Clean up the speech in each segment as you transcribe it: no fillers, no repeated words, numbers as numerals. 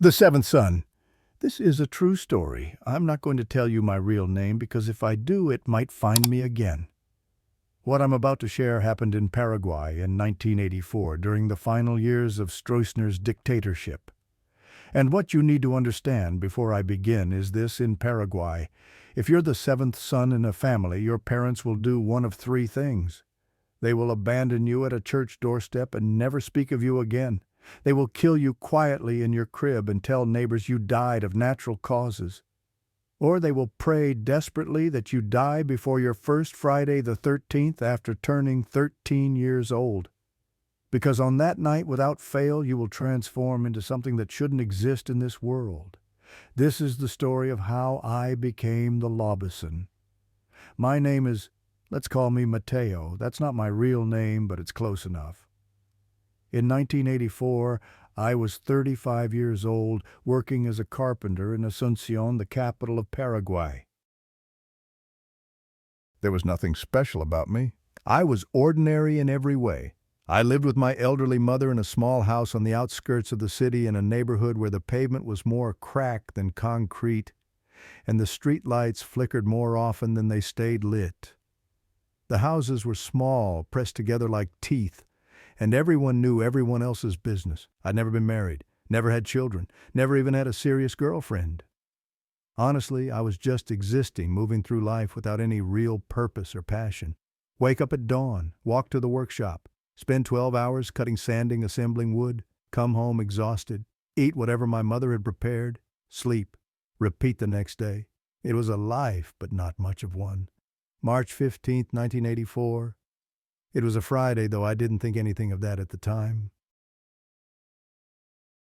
The Seventh Son. This is a true story. I'm not going to tell you my real name because if I do, it might find me again. What I'm about to share happened in Paraguay in 1984 during the final years of Stroessner's dictatorship. And what you need to understand before I begin is this: in Paraguay, if you're the seventh son in a family, your parents will do one of three things. They will abandon you at a church doorstep and never speak of you again. They will kill you quietly in your crib and tell neighbors you died of natural causes. Or they will pray desperately that you die before your first Friday the 13th after turning 13 years old. Because on that night, without fail, you will transform into something that shouldn't exist in this world. This is the story of how I became the Lobisón. My name is, let's call me Mateo. That's not my real name, but it's close enough. In 1984, I was 35 years old, working as a carpenter in Asunción, the capital of Paraguay. There was nothing special about me. I was ordinary in every way. I lived with my elderly mother in a small house on the outskirts of the city in a neighborhood where the pavement was more crack than concrete, and the street lights flickered more often than they stayed lit. The houses were small, pressed together like teeth, and everyone knew everyone else's business. I'd never been married, never had children, never even had a serious girlfriend. Honestly, I was just existing, moving through life without any real purpose or passion. Wake up at dawn, walk to the workshop, spend 12 hours cutting, sanding, assembling wood, come home exhausted, eat whatever my mother had prepared, sleep, repeat the next day. It was a life, but not much of one. March 15th, 1984. It was a Friday, though I didn't think anything of that at the time.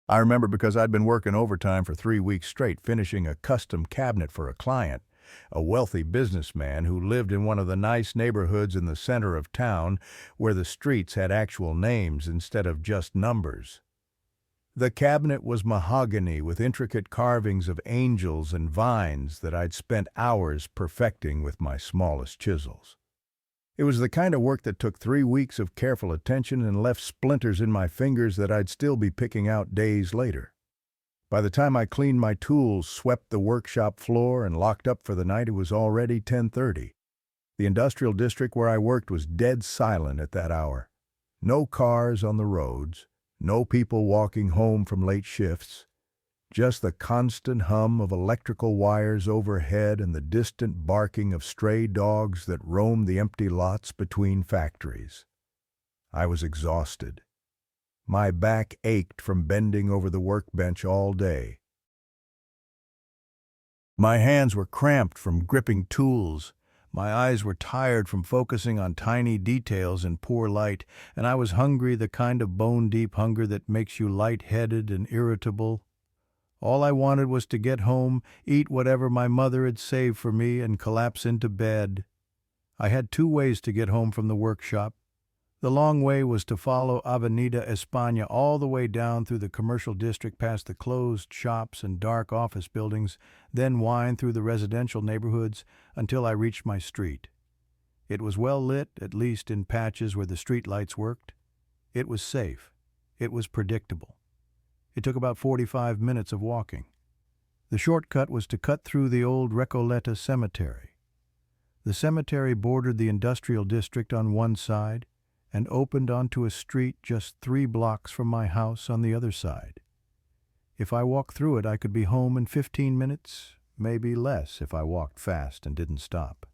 I remember because I'd been working overtime for 3 weeks straight, finishing a custom cabinet for a client, a wealthy businessman who lived in one of the nice neighborhoods in the center of town where the streets had actual names instead of just numbers. The cabinet was mahogany with intricate carvings of angels and vines that I'd spent hours perfecting with my smallest chisels. It was the kind of work that took 3 weeks of careful attention and left splinters in my fingers that I'd still be picking out days later. By the time I cleaned my tools, swept the workshop floor, and locked up for the night, it was already 10:30. The industrial district where I worked was dead silent at that hour. No cars on the roads, no people walking home from late shifts, just the constant hum of electrical wires overhead and the distant barking of stray dogs that roamed the empty lots between factories. I was exhausted. My back ached from bending over the workbench all day. My hands were cramped from gripping tools. My eyes were tired from focusing on tiny details in poor light, and I was hungry, the kind of bone-deep hunger that makes you light-headed and irritable. All I wanted was to get home, eat whatever my mother had saved for me, and collapse into bed. I had 2 ways to get home from the workshop. The long way was to follow Avenida España all the way down through the commercial district past the closed shops and dark office buildings, then wind through the residential neighborhoods until I reached my street. It was well lit, at least in patches where the street lights worked. It was safe. It was predictable. It took about 45 minutes of walking. The shortcut was to cut through the old Recoleta cemetery. The cemetery bordered the industrial district on one side and opened onto a street just 3 blocks from my house on the other side. If I walked through it, I could be home in 15 minutes, maybe less if I walked fast and didn't stop.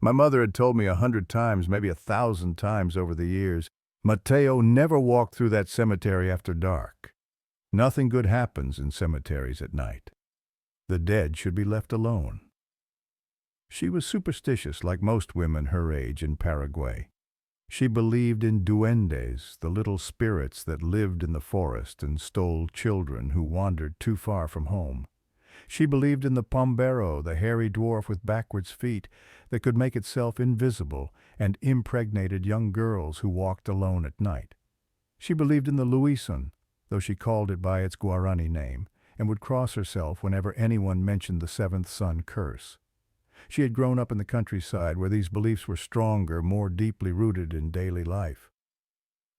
My mother had told me 100 times, maybe 1,000 times over the years, Mateo, never walk through that cemetery after dark. Nothing good happens in cemeteries at night. The dead should be left alone. She was superstitious, like most women her age in Paraguay. She believed in duendes, the little spirits that lived in the forest and stole children who wandered too far from home. She believed in the pombero, the hairy dwarf with backwards feet that could make itself invisible and impregnated young girls who walked alone at night. She believed in the Lobisón, though she called it by its Guarani name, and would cross herself whenever anyone mentioned the seventh son curse. She had grown up in the countryside where these beliefs were stronger, more deeply rooted in daily life.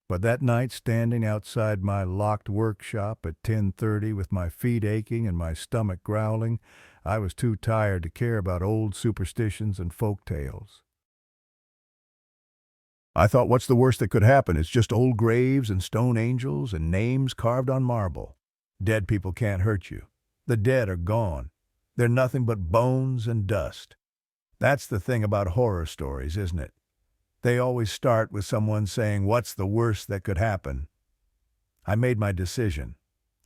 But that night, standing outside my locked workshop at 10:30 with my feet aching and my stomach growling, I was too tired to care about old superstitions and folk tales. I thought, what's the worst that could happen? It's just old graves and stone angels and names carved on marble. Dead people can't hurt you. The dead are gone. They're nothing but bones and dust. That's the thing about horror stories, isn't it? They always start with someone saying, what's the worst that could happen? I made my decision.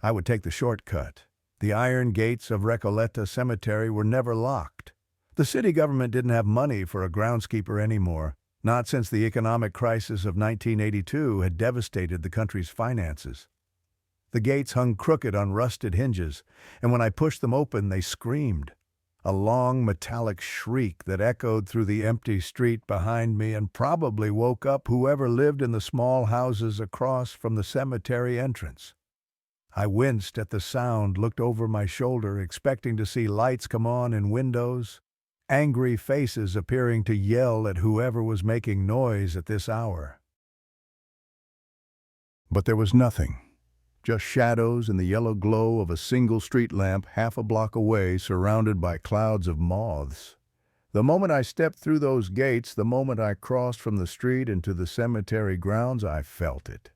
I would take the shortcut. The iron gates of Recoleta Cemetery were never locked. The city government didn't have money for a groundskeeper anymore, not since the economic crisis of 1982 had devastated the country's finances. The gates hung crooked on rusted hinges, and when I pushed them open, they screamed. A long metallic shriek that echoed through the empty street behind me and probably woke up whoever lived in the small houses across from the cemetery entrance. I winced at the sound, looked over my shoulder, expecting to see lights come on in windows, angry faces appearing to yell at whoever was making noise at this hour. But there was nothing. Just shadows in the yellow glow of a single street lamp half a block away, surrounded by clouds of moths. The moment I stepped through those gates, the moment I crossed from the street into the cemetery grounds, I felt it.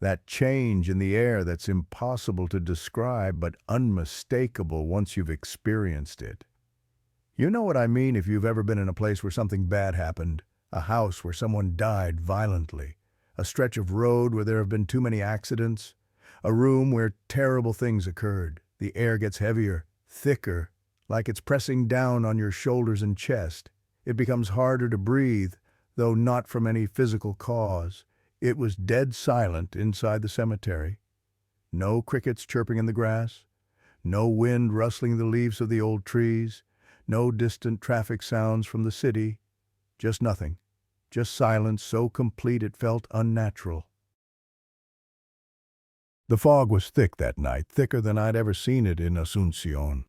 That change in the air that's impossible to describe but unmistakable once you've experienced it. You know what I mean if you've ever been in a place where something bad happened, a house where someone died violently, a stretch of road where there have been too many accidents, a room where terrible things occurred. The air gets heavier, thicker, like it's pressing down on your shoulders and chest. It becomes harder to breathe, though not from any physical cause. It was dead silent inside the cemetery. No crickets chirping in the grass, no wind rustling the leaves of the old trees, no distant traffic sounds from the city, just nothing. Just silence so complete it felt unnatural. The fog was thick that night, thicker than I'd ever seen it in Asuncion.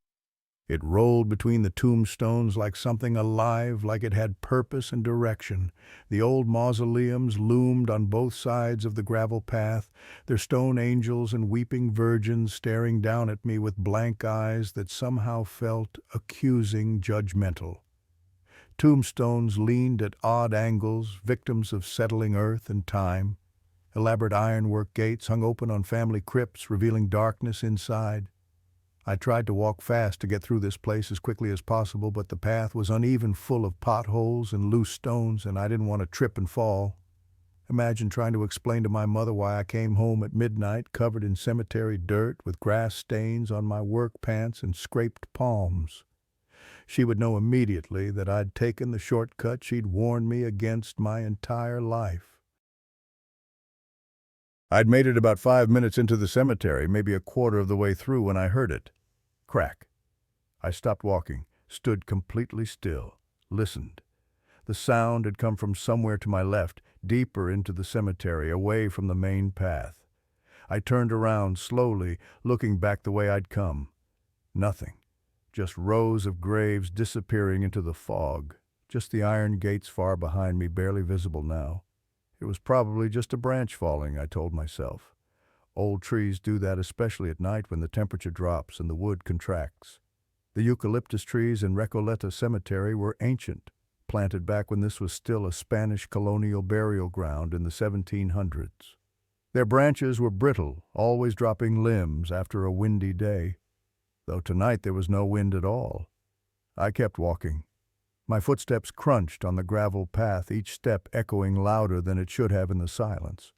It rolled between the tombstones like something alive, like it had purpose and direction. The old mausoleums loomed on both sides of the gravel path, their stone angels and weeping virgins staring down at me with blank eyes that somehow felt accusing, judgmental. Tombstones leaned at odd angles, victims of settling earth and time. Elaborate ironwork gates hung open on family crypts, revealing darkness inside. I tried to walk fast to get through this place as quickly as possible, but the path was uneven, full of potholes and loose stones, and I didn't want to trip and fall. Imagine trying to explain to my mother why I came home at midnight covered in cemetery dirt with grass stains on my work pants and scraped palms. She would know immediately that I'd taken the shortcut she'd warned me against my entire life. I'd made it about 5 minutes into the cemetery, maybe a quarter of the way through, when I heard it. Crack. I stopped walking, stood completely still, listened. The sound had come from somewhere to my left, deeper into the cemetery, away from the main path. I turned around slowly, looking back the way I'd come. Nothing. Just rows of graves disappearing into the fog, just the iron gates far behind me, barely visible now. It was probably just a branch falling, I told myself. Old trees do that, especially at night when the temperature drops and the wood contracts. The eucalyptus trees in Recoleta Cemetery were ancient, planted back when this was still a Spanish colonial burial ground in the 1700s. Their branches were brittle, always dropping limbs after a windy day. Though tonight there was no wind at all. I kept walking. My footsteps crunched on the gravel path, each step echoing louder than it should have in the silence.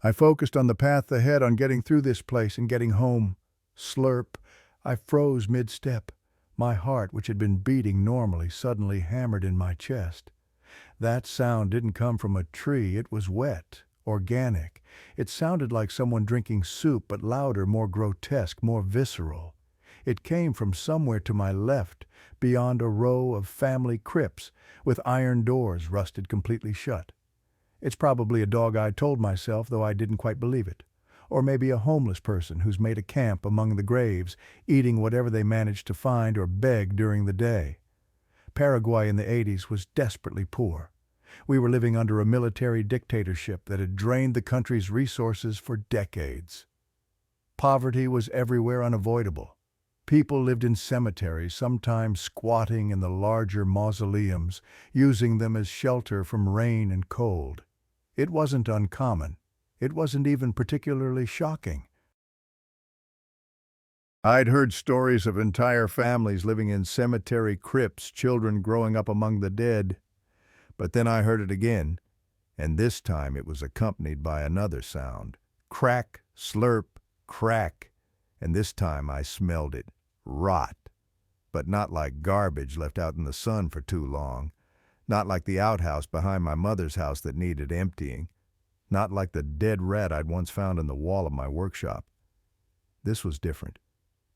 I focused on the path ahead, on getting through this place and getting home. Slurp. I froze mid-step. My heart, which had been beating normally, suddenly hammered in my chest. That sound didn't come from a tree. It was wet, organic. It sounded like someone drinking soup, but louder, more grotesque, more visceral. It came from somewhere to my left, beyond a row of family crypts, with iron doors rusted completely shut. It's probably a dog, I told myself, though I didn't quite believe it. Or maybe a homeless person who's made a camp among the graves, eating whatever they managed to find or beg during the day. Paraguay in the 80s was desperately poor. We were living under a military dictatorship that had drained the country's resources for decades. Poverty was everywhere unavoidable. People lived in cemeteries, sometimes squatting in the larger mausoleums, using them as shelter from rain and cold. It wasn't uncommon. It wasn't even particularly shocking. I'd heard stories of entire families living in cemetery crypts, children growing up among the dead. But then I heard it again, and this time it was accompanied by another sound. Crack, slurp, crack, and this time I smelled it. Rot. But not like garbage left out in the sun for too long. Not like the outhouse behind my mother's house that needed emptying. Not like the dead rat I'd once found in the wall of my workshop. This was different.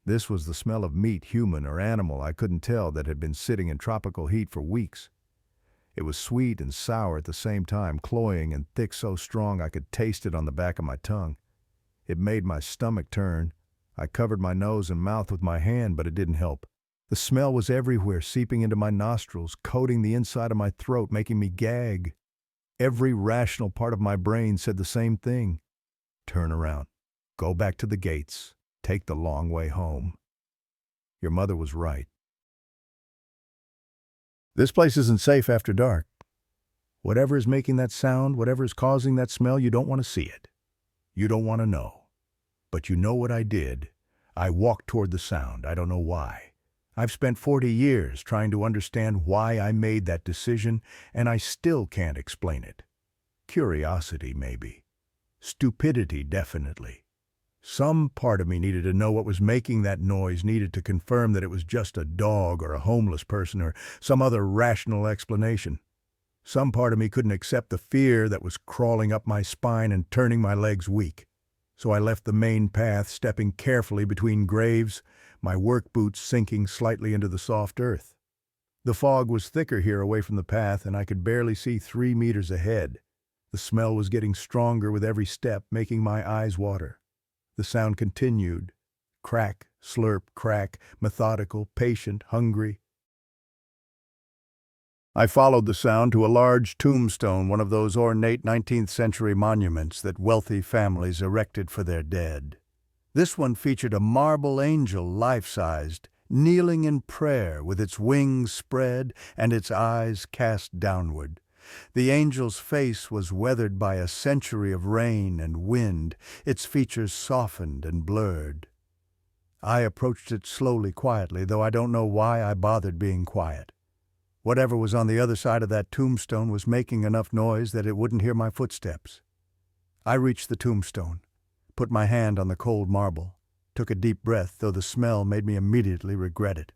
This was the smell of meat, human or animal, I couldn't tell, that had been sitting in tropical heat for weeks. It was sweet and sour at the same time, cloying and thick, so strong I could taste it on the back of my tongue. It made my stomach turn. I covered my nose and mouth with my hand, but it didn't help. The smell was everywhere, seeping into my nostrils, coating the inside of my throat, making me gag. Every rational part of my brain said the same thing. Turn around. Go back to the gates. Take the long way home. Your mother was right. This place isn't safe after dark. Whatever is making that sound, whatever is causing that smell, you don't want to see it. You don't want to know. But you know what I did. I walked toward the sound. I don't know why. I've spent 40 years trying to understand why I made that decision, and I still can't explain it. Curiosity, maybe. Stupidity, definitely. Some part of me needed to know what was making that noise, needed to confirm that it was just a dog or a homeless person or some other rational explanation. Some part of me couldn't accept the fear that was crawling up my spine and turning my legs weak. So I left the main path, stepping carefully between graves, my work boots sinking slightly into the soft earth. The fog was thicker here away from the path, and I could barely see 3 meters ahead. The smell was getting stronger with every step, making my eyes water. The sound continued. Crack, slurp, crack, methodical, patient, hungry. I followed the sound to a large tombstone, one of those ornate 19th century monuments that wealthy families erected for their dead. This one featured a marble angel, life-sized, kneeling in prayer with its wings spread and its eyes cast downward. The angel's face was weathered by a century of rain and wind, its features softened and blurred. I approached it slowly, quietly, though I don't know why I bothered being quiet. Whatever was on the other side of that tombstone was making enough noise that it wouldn't hear my footsteps. I reached the tombstone, put my hand on the cold marble, took a deep breath, though the smell made me immediately regret it.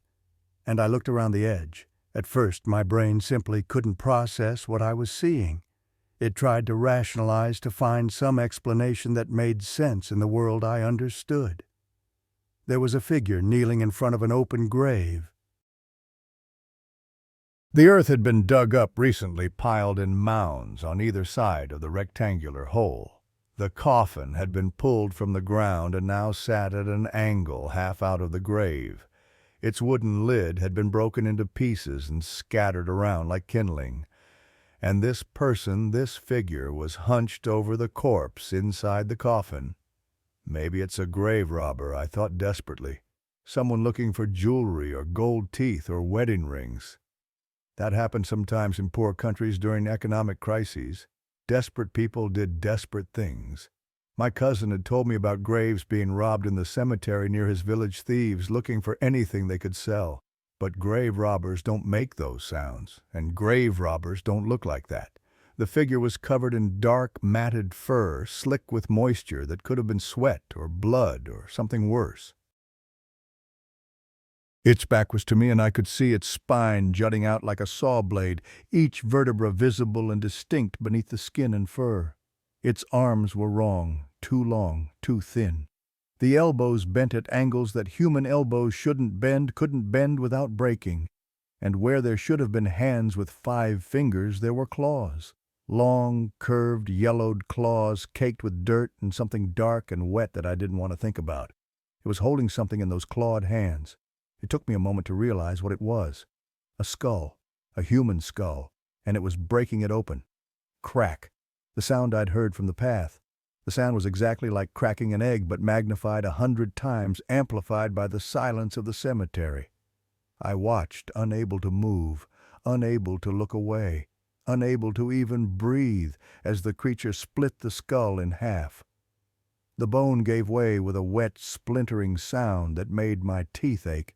And I looked around the edge. At first, my brain simply couldn't process what I was seeing. It tried to rationalize, to find some explanation that made sense in the world I understood. There was a figure kneeling in front of an open grave. The earth had been dug up recently, piled in mounds on either side of the rectangular hole. The coffin had been pulled from the ground and now sat at an angle half out of the grave. Its wooden lid had been broken into pieces and scattered around like kindling. And this person, this figure, was hunched over the corpse inside the coffin. Maybe it's a grave robber, I thought desperately. Someone looking for jewelry or gold teeth or wedding rings. That happened sometimes in poor countries during economic crises. Desperate people did desperate things. My cousin had told me about graves being robbed in the cemetery near his village, thieves looking for anything they could sell. But grave robbers don't make those sounds, and grave robbers don't look like that. The figure was covered in dark, matted fur, slick with moisture that could have been sweat or blood or something worse. Its back was to me, and I could see its spine jutting out like a saw blade, each vertebra visible and distinct beneath the skin and fur. Its arms were wrong, too long, too thin. The elbows bent at angles that human elbows shouldn't bend, couldn't bend without breaking. And where there should have been hands with 5 fingers, there were claws. Long, curved, yellowed claws caked with dirt and something dark and wet that I didn't want to think about. It was holding something in those clawed hands. It took me a moment to realize what it was. A skull, a human skull, and it was breaking it open. Crack. The sound I'd heard from the path. The sound was exactly like cracking an egg, but magnified 100 times, amplified by the silence of the cemetery. I watched, unable to move, unable to look away, unable to even breathe, as the creature split the skull in half. The bone gave way with a wet, splintering sound that made my teeth ache.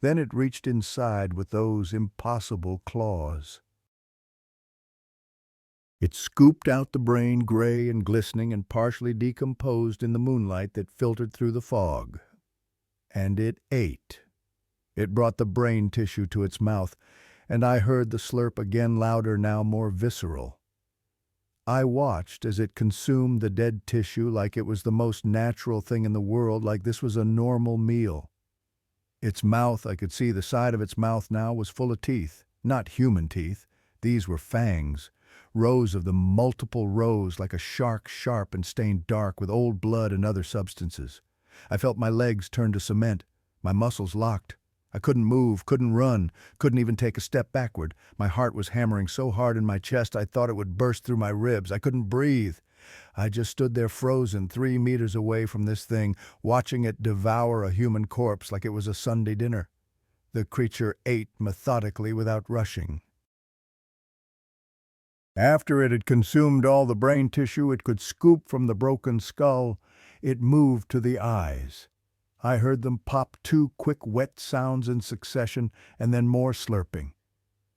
Then it reached inside with those impossible claws. It scooped out the brain, gray and glistening and partially decomposed in the moonlight that filtered through the fog. And it ate. It brought the brain tissue to its mouth, and I heard the slurp again, louder, now more visceral. I watched as it consumed the dead tissue like it was the most natural thing in the world, like this was a normal meal. Its mouth, I could see the side of its mouth now, was full of teeth. Not human teeth. These were fangs. Rows of them, multiple rows, like a shark, sharp and stained dark with old blood and other substances. I felt my legs turn to cement, my muscles locked. I couldn't move, couldn't run, couldn't even take a step backward. My heart was hammering so hard in my chest I thought it would burst through my ribs. I couldn't breathe. I just stood there frozen 3 meters away from this thing, watching it devour a human corpse like it was a Sunday dinner. The creature ate methodically without rushing. After it had consumed all the brain tissue it could scoop from the broken skull, it moved to the eyes. I heard them pop 2 quick wet sounds in succession, and then more slurping.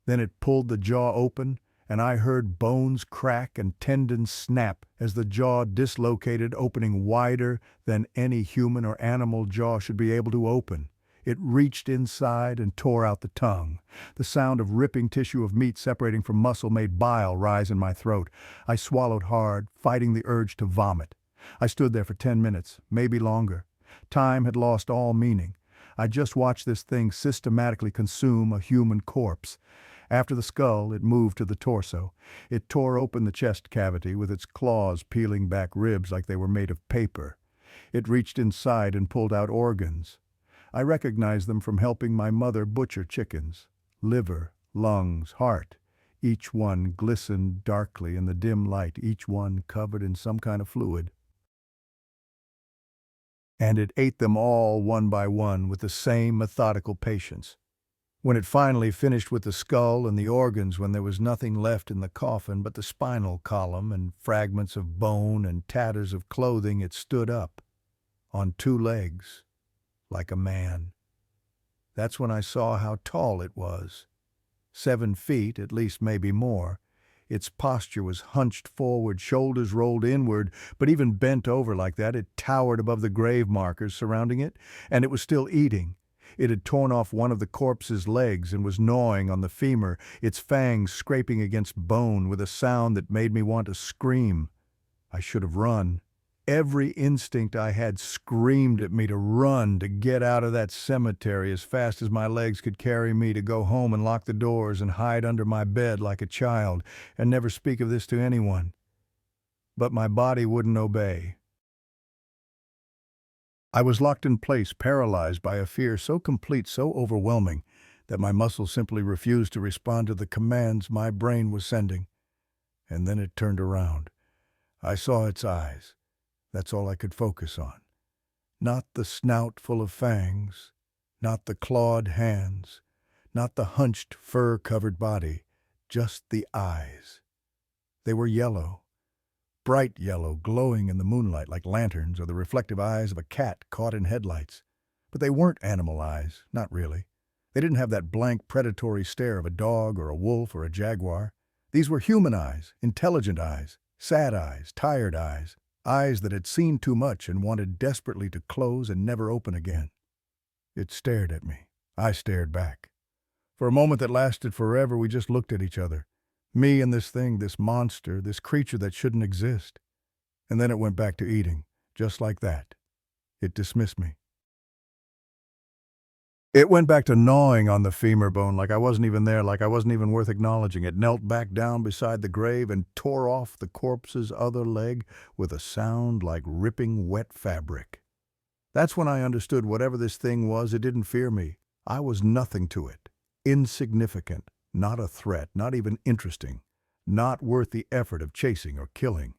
Then it pulled the jaw open, and I heard bones crack and tendons snap as the jaw dislocated, opening wider than any human or animal jaw should be able to open. It reached inside and tore out the tongue. The sound of ripping tissue of meat separating from muscle made bile rise in my throat. I swallowed hard, fighting the urge to vomit. I stood there for 10 minutes, maybe longer. Time had lost all meaning. I just watched this thing systematically consume a human corpse. After the skull, it moved to the torso. It tore open the chest cavity with its claws peeling back ribs like they were made of paper. It reached inside and pulled out organs. I recognized them from helping my mother butcher chickens. Liver, lungs, heart. Each one glistened darkly in the dim light, each one covered in some kind of fluid. And it ate them all one by one with the same methodical patience. When it finally finished with the skull and the organs, when there was nothing left in the coffin but the spinal column and fragments of bone and tatters of clothing, it stood up, on 2 legs, like a man. That's when I saw how tall it was. 7 feet, at least maybe more. Its posture was hunched forward, shoulders rolled inward, but even bent over like that, it towered above the grave markers surrounding it, and it was still eating. It had torn off one of the corpse's legs and was gnawing on the femur, its fangs scraping against bone with a sound that made me want to scream. I should have run. Every instinct I had screamed at me to run, to get out of that cemetery as fast as my legs could carry me, to go home and lock the doors and hide under my bed like a child and never speak of this to anyone. But my body wouldn't obey. I was locked in place, paralyzed by a fear so complete, so overwhelming, that my muscles simply refused to respond to the commands my brain was sending. And then it turned around. I saw its eyes. That's all I could focus on. Not the snout full of fangs, not the clawed hands, not the hunched, fur-covered body, just the eyes. They were yellow, bright yellow, glowing in the moonlight like lanterns or the reflective eyes of a cat caught in headlights. But they weren't animal eyes, not really. They didn't have that blank, predatory stare of a dog or a wolf or a jaguar. These were human eyes, intelligent eyes, sad eyes, tired eyes. Eyes that had seen too much and wanted desperately to close and never open again. It stared at me. I stared back. For a moment that lasted forever, we just looked at each other. Me and this thing, this monster, this creature that shouldn't exist. And then it went back to eating, just like that. It dismissed me. It went back to gnawing on the femur bone like I wasn't even there, like I wasn't even worth acknowledging. It knelt back down beside the grave and tore off the corpse's other leg with a sound like ripping wet fabric. That's when I understood whatever this thing was, it didn't fear me. I was nothing to it, insignificant, Not a threat, not even interesting. Not worth the effort of chasing or killing.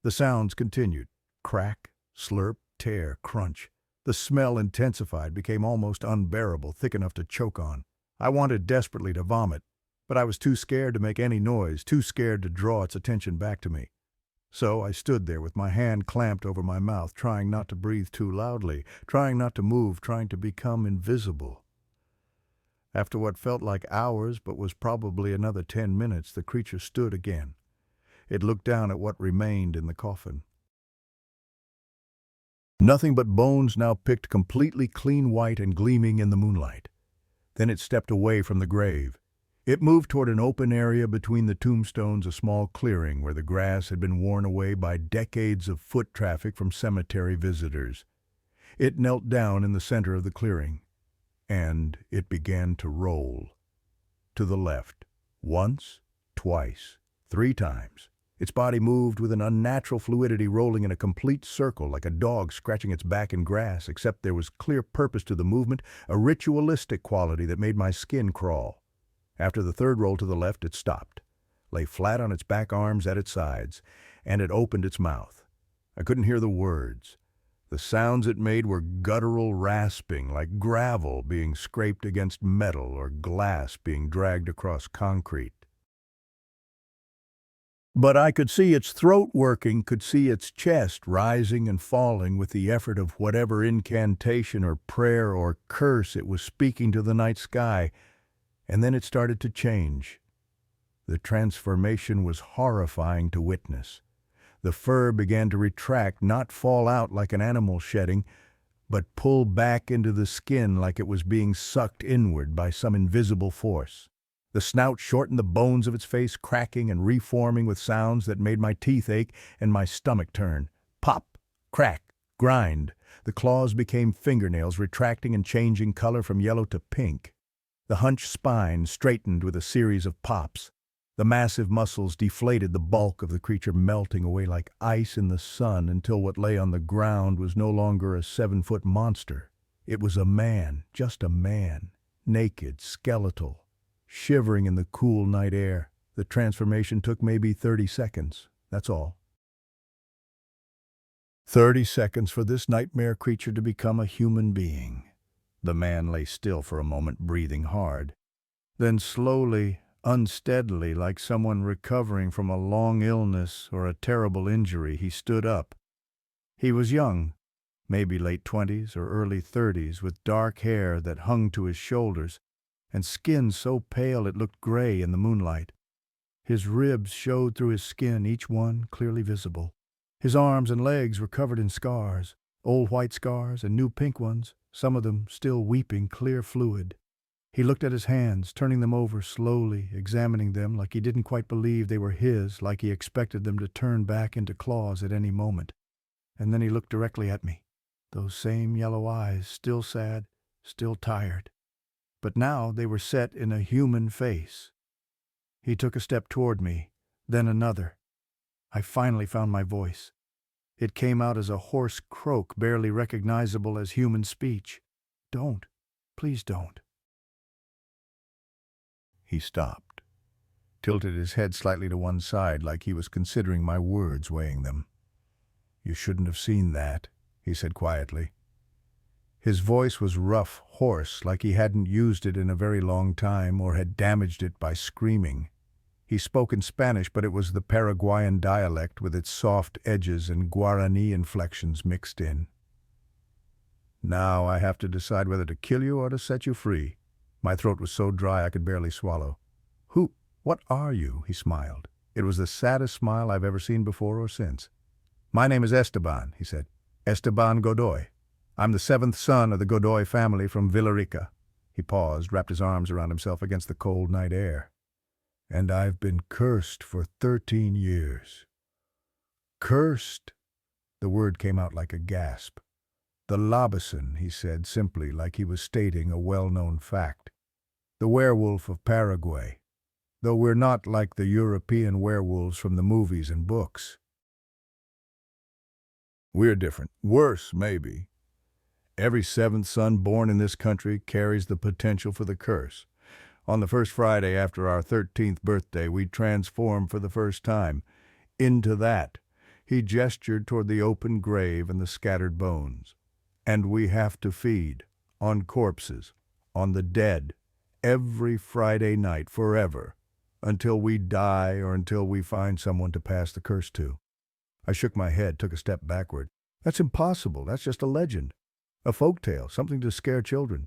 The sounds continued. Crack, slurp, tear, crunch. The smell intensified, became almost unbearable, thick enough to choke on. I wanted desperately to vomit, but I was too scared to make any noise, too scared to draw its attention back to me. So I stood there with my hand clamped over my mouth, trying not to breathe too loudly, trying not to move, trying to become invisible. After what felt like hours, but was probably another 10 minutes, the creature stood again. It looked down at what remained in the coffin. Nothing but bones now picked completely clean white and gleaming in the moonlight. Then it stepped away from the grave. It moved toward an open area between the tombstones, a small clearing where the grass had been worn away by decades of foot traffic from cemetery visitors. It knelt down in the center of the clearing, and it began to roll. To the left, once, twice, 3 times. Its body moved with an unnatural fluidity, rolling in a complete circle like a dog scratching its back in grass, except there was clear purpose to the movement, a ritualistic quality that made my skin crawl. After the 3rd roll to the left, it stopped, lay flat on its back arms at its sides, and it opened its mouth. I couldn't hear the words. The sounds it made were guttural rasping, like gravel being scraped against metal or glass being dragged across concrete. But I could see its throat working, could see its chest rising and falling with the effort of whatever incantation or prayer or curse it was speaking to the night sky. And then it started to change. The transformation was horrifying to witness. The fur began to retract, not fall out like an animal shedding, but pull back into the skin like it was being sucked inward by some invisible force. The snout shortened, the bones of its face cracking and reforming with sounds that made my teeth ache and my stomach turn. Pop, crack, grind. The claws became fingernails, retracting and changing color from yellow to pink. The hunched spine straightened with a series of pops. The massive muscles deflated, the bulk of the creature melting away like ice in the sun until what lay on the ground was no longer a 7-foot monster. It was a man, just a man, naked, skeletal, shivering in the cool night air. The transformation took maybe 30 seconds, that's all. 30 seconds for this nightmare creature to become a human being. The man lay still for a moment, breathing hard. Then slowly, unsteadily, like someone recovering from a long illness or a terrible injury, he stood up. He was young, maybe late 20s or early 30s, with dark hair that hung to his shoulders, and skin so pale it looked gray in the moonlight. His ribs showed through his skin, each one clearly visible. His arms and legs were covered in scars, old white scars and new pink ones, some of them still weeping clear fluid. He looked at his hands, turning them over slowly, examining them like he didn't quite believe they were his, like he expected them to turn back into claws at any moment. And then he looked directly at me. Those same yellow eyes, still sad, still tired. But now they were set in a human face. He took a step toward me, then another. I finally found my voice. It came out as a hoarse croak, barely recognizable as human speech. "Don't. Please don't." He stopped, tilted his head slightly to one side like he was considering my words, weighing them. "You shouldn't have seen that," he said quietly. His voice was rough, hoarse, like he hadn't used it in a very long time or had damaged it by screaming. He spoke in Spanish, but it was the Paraguayan dialect with its soft edges and Guarani inflections mixed in. "Now I have to decide whether to kill you or to set you free." My throat was so dry I could barely swallow. What are you?" he smiled. It was the saddest smile I've ever seen before or since. "My name is Esteban," he said. "Esteban Godoy. I'm the 7th son of the Godoy family from Villarica." He paused, wrapped his arms around himself against the cold night air. "And I've been cursed for 13 years. Cursed?" The word came out like a gasp. "The Lobisón," he said simply, like he was stating a well-known fact. "The werewolf of Paraguay. Though we're not like the European werewolves from the movies and books. We're different. Worse, maybe. Every 7th son born in this country carries the potential for the curse. On the first Friday after our 13th birthday, we transformed for the first time. Into that, he gestured toward the open grave and the scattered bones. And we have to feed on corpses, on the dead, every Friday night forever, until we die or until we find someone to pass the curse to. I shook my head, took a step backward. That's impossible. That's just a legend. A folk tale, something to scare children.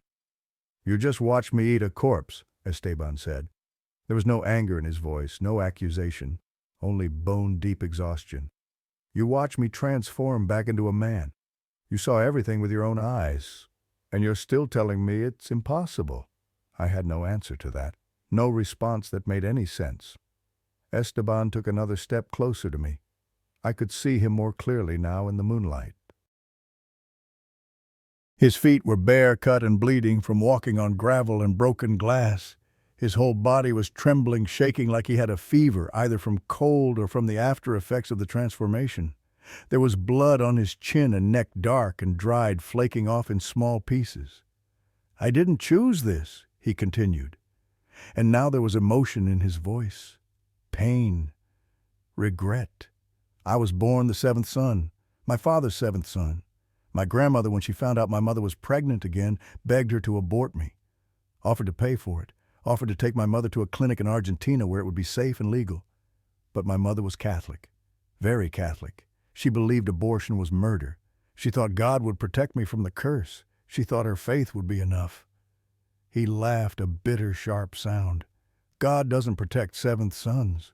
You just watched me eat a corpse, Esteban said. There was no anger in his voice, no accusation, only bone-deep exhaustion. You watched me transform back into a man. You saw everything with your own eyes, and you're still telling me it's impossible. I had no answer to that, no response that made any sense. Esteban took another step closer to me. I could see him more clearly now in the moonlight. His feet were bare, cut, and bleeding from walking on gravel and broken glass. His whole body was trembling, shaking like he had a fever, either from cold or from the after effects of the transformation. There was blood on his chin and neck, dark and dried, flaking off in small pieces. I didn't choose this, he continued. And now there was emotion in his voice. Pain. Regret. I was born the seventh son, my father's seventh son. My grandmother, when she found out my mother was pregnant again, begged her to abort me, offered to pay for it, offered to take my mother to a clinic in Argentina where it would be safe and legal. But my mother was Catholic, very Catholic. She believed abortion was murder. She thought God would protect me from the curse. She thought her faith would be enough. He laughed, a bitter, sharp sound. God doesn't protect seventh sons.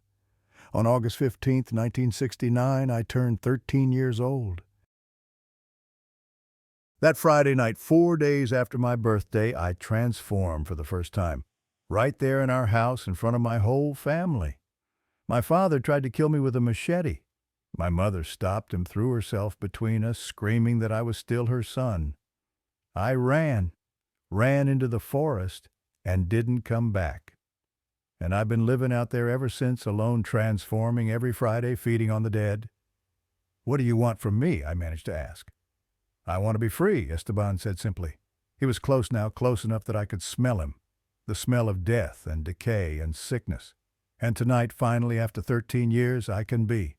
On August 15th, 1969, I turned 13 years old. That Friday night, 4 days after my birthday, I transformed for the first time. Right there in our house in front of my whole family. My father tried to kill me with a machete. My mother stopped and threw herself between us, screaming that I was still her son. I ran into the forest, and didn't come back. And I've been living out there ever since, alone, transforming every Friday, feeding on the dead. What do you want from me? I managed to ask. I want to be free, Esteban said simply. He was close now, close enough that I could smell him, the smell of death and decay and sickness. And tonight, finally, after 13 years, I can be.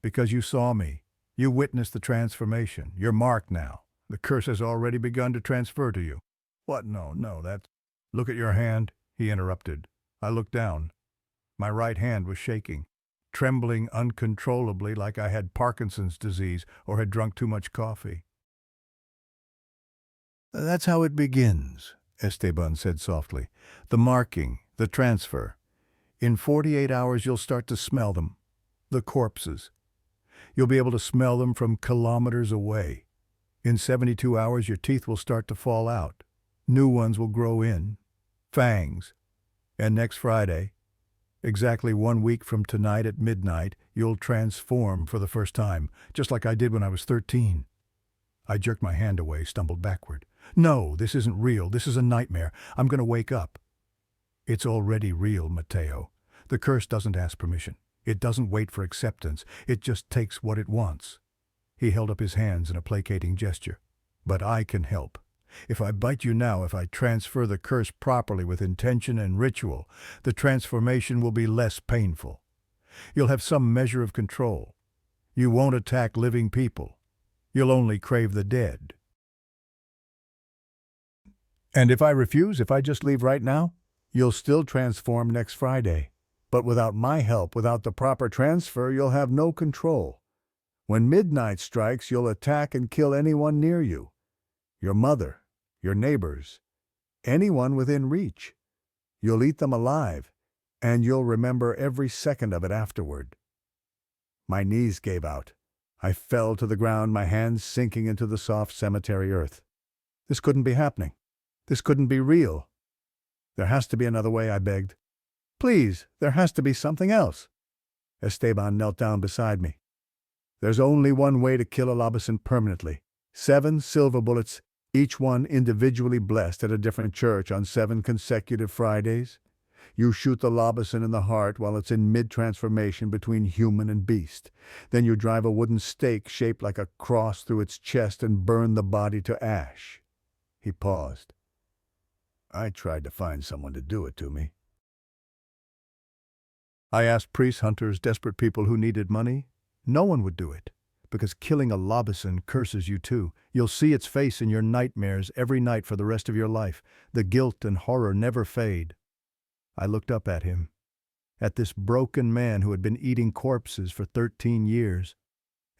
Because you saw me. You witnessed the transformation. You're marked now. The curse has already begun to transfer to you. What? No, that's... Look at your hand, he interrupted. I looked down. My right hand was shaking, trembling uncontrollably like I had Parkinson's disease or had drunk too much coffee. That's how it begins, Esteban said softly. The marking, the transfer. In 48 hours you'll start to smell them, the corpses. You'll be able to smell them from kilometers away. In 72 hours your teeth will start to fall out. New ones will grow in. Fangs. And next Friday, exactly 1 week from tonight at midnight, you'll transform for the first time, just like I did when I was 13. I jerked my hand away, stumbled backward. No, this isn't real. This is a nightmare. I'm going to wake up. It's already real, Mateo. The curse doesn't ask permission. It doesn't wait for acceptance. It just takes what it wants. He held up his hands in a placating gesture. But I can help. If I bite you now, if I transfer the curse properly with intention and ritual, the transformation will be less painful. You'll have some measure of control. You won't attack living people. You'll only crave the dead. And if I refuse, if I just leave right now, you'll still transform next Friday. But without my help, without the proper transfer, you'll have no control. When midnight strikes, you'll attack and kill anyone near you. Your mother, your neighbors, anyone within reach. You'll eat them alive, and you'll remember every second of it afterward. My knees gave out. I fell to the ground, my hands sinking into the soft cemetery earth. This couldn't be happening. This couldn't be real. There has to be another way, I begged. Please, there has to be something else. Esteban knelt down beside me. There's only one way to kill a Lobisón permanently. 7 silver bullets, each one individually blessed at a different church on 7 consecutive Fridays. You shoot the Lobisón in the heart while it's in mid-transformation between human and beast. Then you drive a wooden stake shaped like a cross through its chest and burn the body to ash. He paused. I tried to find someone to do it to me. I asked priests, hunters, desperate people who needed money. No one would do it, because killing a Lobisón curses you too. You'll see its face in your nightmares every night for the rest of your life. The guilt and horror never fade. I looked up at him, at this broken man who had been eating corpses for 13 years,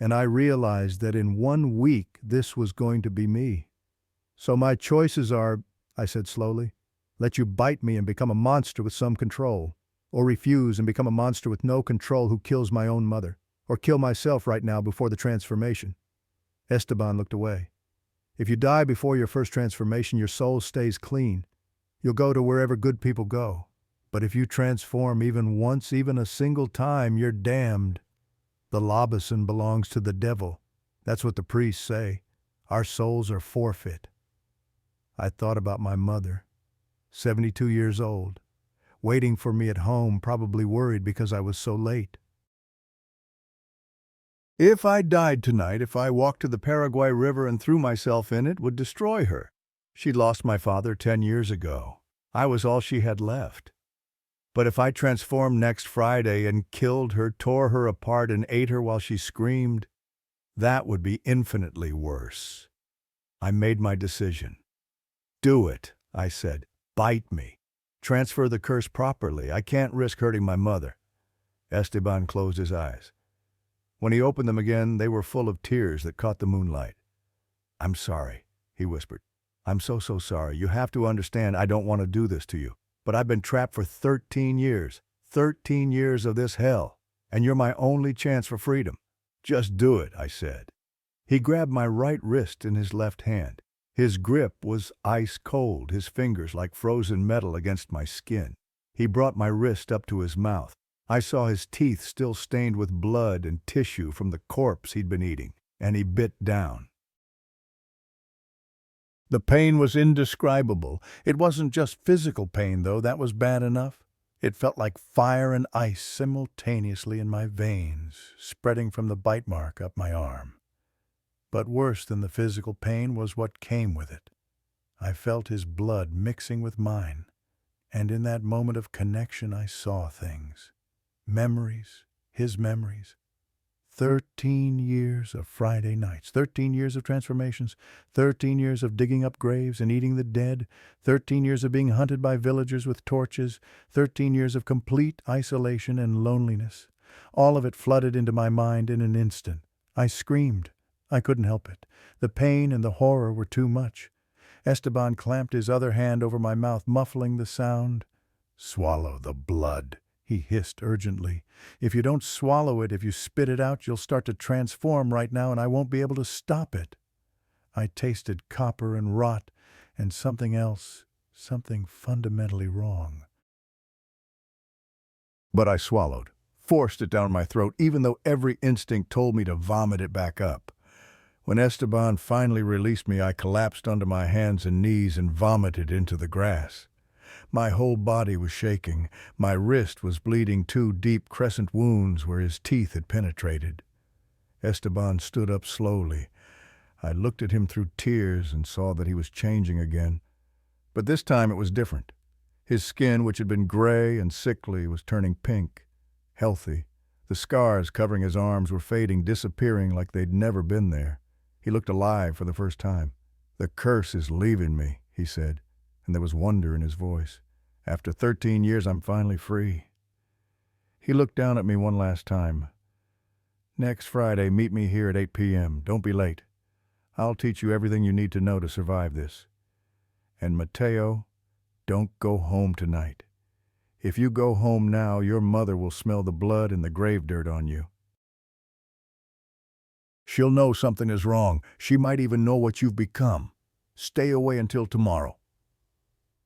and I realized that in 1 week this was going to be me. So my choices are, I said slowly, let you bite me and become a monster with some control, or refuse and become a monster with no control who kills my own mother, or kill myself right now before the transformation. Esteban looked away. If you die before your first transformation, your soul stays clean. You'll go to wherever good people go. But if you transform even once, even a single time, you're damned. The Lobisón belongs to the devil. That's what the priests say. Our souls are forfeit. I thought about my mother, 72 years old, waiting for me at home, probably worried because I was so late. If I died tonight, if I walked to the Paraguay River and threw myself in, it would destroy her. She'd lost my father 10 years ago. I was all she had left. But if I transformed next Friday and killed her, tore her apart and ate her while she screamed, that would be infinitely worse. I made my decision. Do it, I said. Bite me. Transfer the curse properly. I can't risk hurting my mother. Esteban closed his eyes. When he opened them again, they were full of tears that caught the moonlight. I'm sorry, he whispered. I'm so sorry. You have to understand I don't want to do this to you. But I've been trapped for 13 years. 13 years of this hell. And you're my only chance for freedom. Just do it, I said. He grabbed my right wrist in his left hand. His grip was ice cold, his fingers like frozen metal against my skin. He brought my wrist up to his mouth. I saw his teeth still stained with blood and tissue from the corpse he'd been eating, and he bit down. The pain was indescribable. It wasn't just physical pain, though. That was bad enough. It felt like fire and ice simultaneously in my veins, spreading from the bite mark up my arm. But worse than the physical pain was what came with it. I felt his blood mixing with mine, and in that moment of connection I saw things. Memories, his memories. 13 years of Friday nights, 13 years of transformations, 13 years of digging up graves and eating the dead, 13 years of being hunted by villagers with torches, 13 years of complete isolation and loneliness. All of it flooded into my mind in an instant. I screamed. I couldn't help it. The pain and the horror were too much. Esteban clamped his other hand over my mouth, muffling the sound. Swallow the blood, he hissed urgently. If you don't swallow it, if you spit it out, you'll start to transform right now and I won't be able to stop it. I tasted copper and rot and something else, something fundamentally wrong. But I swallowed, forced it down my throat, even though every instinct told me to vomit it back up. When Esteban finally released me, I collapsed onto my hands and knees and vomited into the grass. My whole body was shaking. My wrist was bleeding 2 deep crescent wounds where his teeth had penetrated. Esteban stood up slowly. I looked at him through tears and saw that he was changing again. But this time it was different. His skin, which had been gray and sickly, was turning pink, healthy. The scars covering his arms were fading, disappearing like they'd never been there. He looked alive for the first time. The curse is leaving me, he said, and there was wonder in his voice. After 13 years, I'm finally free. He looked down at me one last time. Next Friday, meet me here at 8 p.m. Don't be late. I'll teach you everything you need to know to survive this. And Mateo, don't go home tonight. If you go home now, your mother will smell the blood and the grave dirt on you. She'll know something is wrong. She might even know what you've become. Stay away until tomorrow.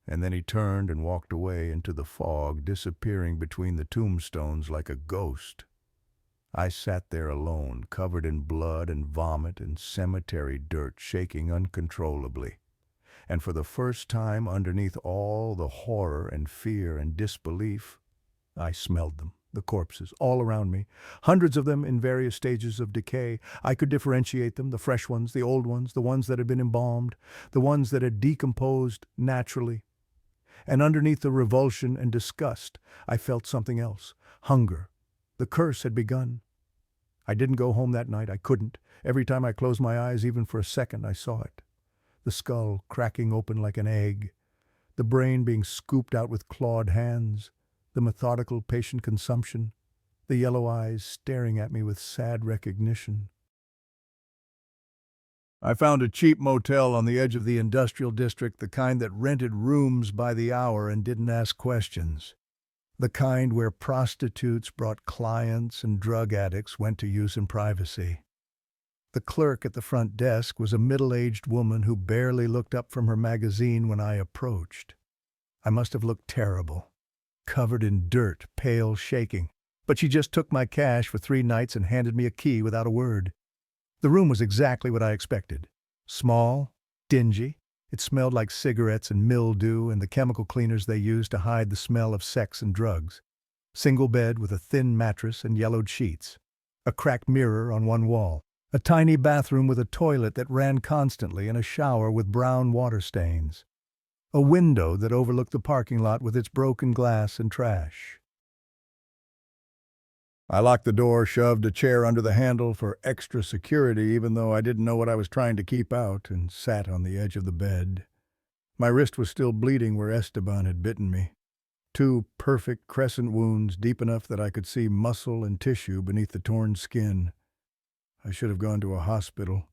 And then he turned and walked away into the fog, disappearing between the tombstones like a ghost. I sat there alone, covered in blood and vomit and cemetery dirt, shaking uncontrollably. And for the first time, underneath all the horror and fear and disbelief, I smelled them, the corpses, all around me, hundreds of them in various stages of decay. I could differentiate them, the fresh ones, the old ones, the ones that had been embalmed, the ones that had decomposed naturally. And underneath the revulsion and disgust, I felt something else. Hunger. The curse had begun. I didn't go home that night. I couldn't. Every time I closed my eyes, even for a second, I saw it. The skull cracking open like an egg. The brain being scooped out with clawed hands. The methodical, patient consumption. The yellow eyes staring at me with sad recognition. I found a cheap motel on the edge of the industrial district, the kind that rented rooms by the hour and didn't ask questions. The kind where prostitutes brought clients and drug addicts went to use in privacy. The clerk at the front desk was a middle-aged woman who barely looked up from her magazine when I approached. I must have looked terrible, covered in dirt, pale, shaking. But she just took my cash for 3 nights and handed me a key without a word. The room was exactly what I expected. Small, dingy. It smelled like cigarettes and mildew and the chemical cleaners they use to hide the smell of sex and drugs. Single bed with a thin mattress and yellowed sheets. A cracked mirror on one wall. A tiny bathroom with a toilet that ran constantly and a shower with brown water stains. A window that overlooked the parking lot with its broken glass and trash. I locked the door, shoved a chair under the handle for extra security, even though I didn't know what I was trying to keep out, and sat on the edge of the bed. My wrist was still bleeding where Esteban had bitten me. 2 perfect crescent wounds, deep enough that I could see muscle and tissue beneath the torn skin. I should have gone to a hospital.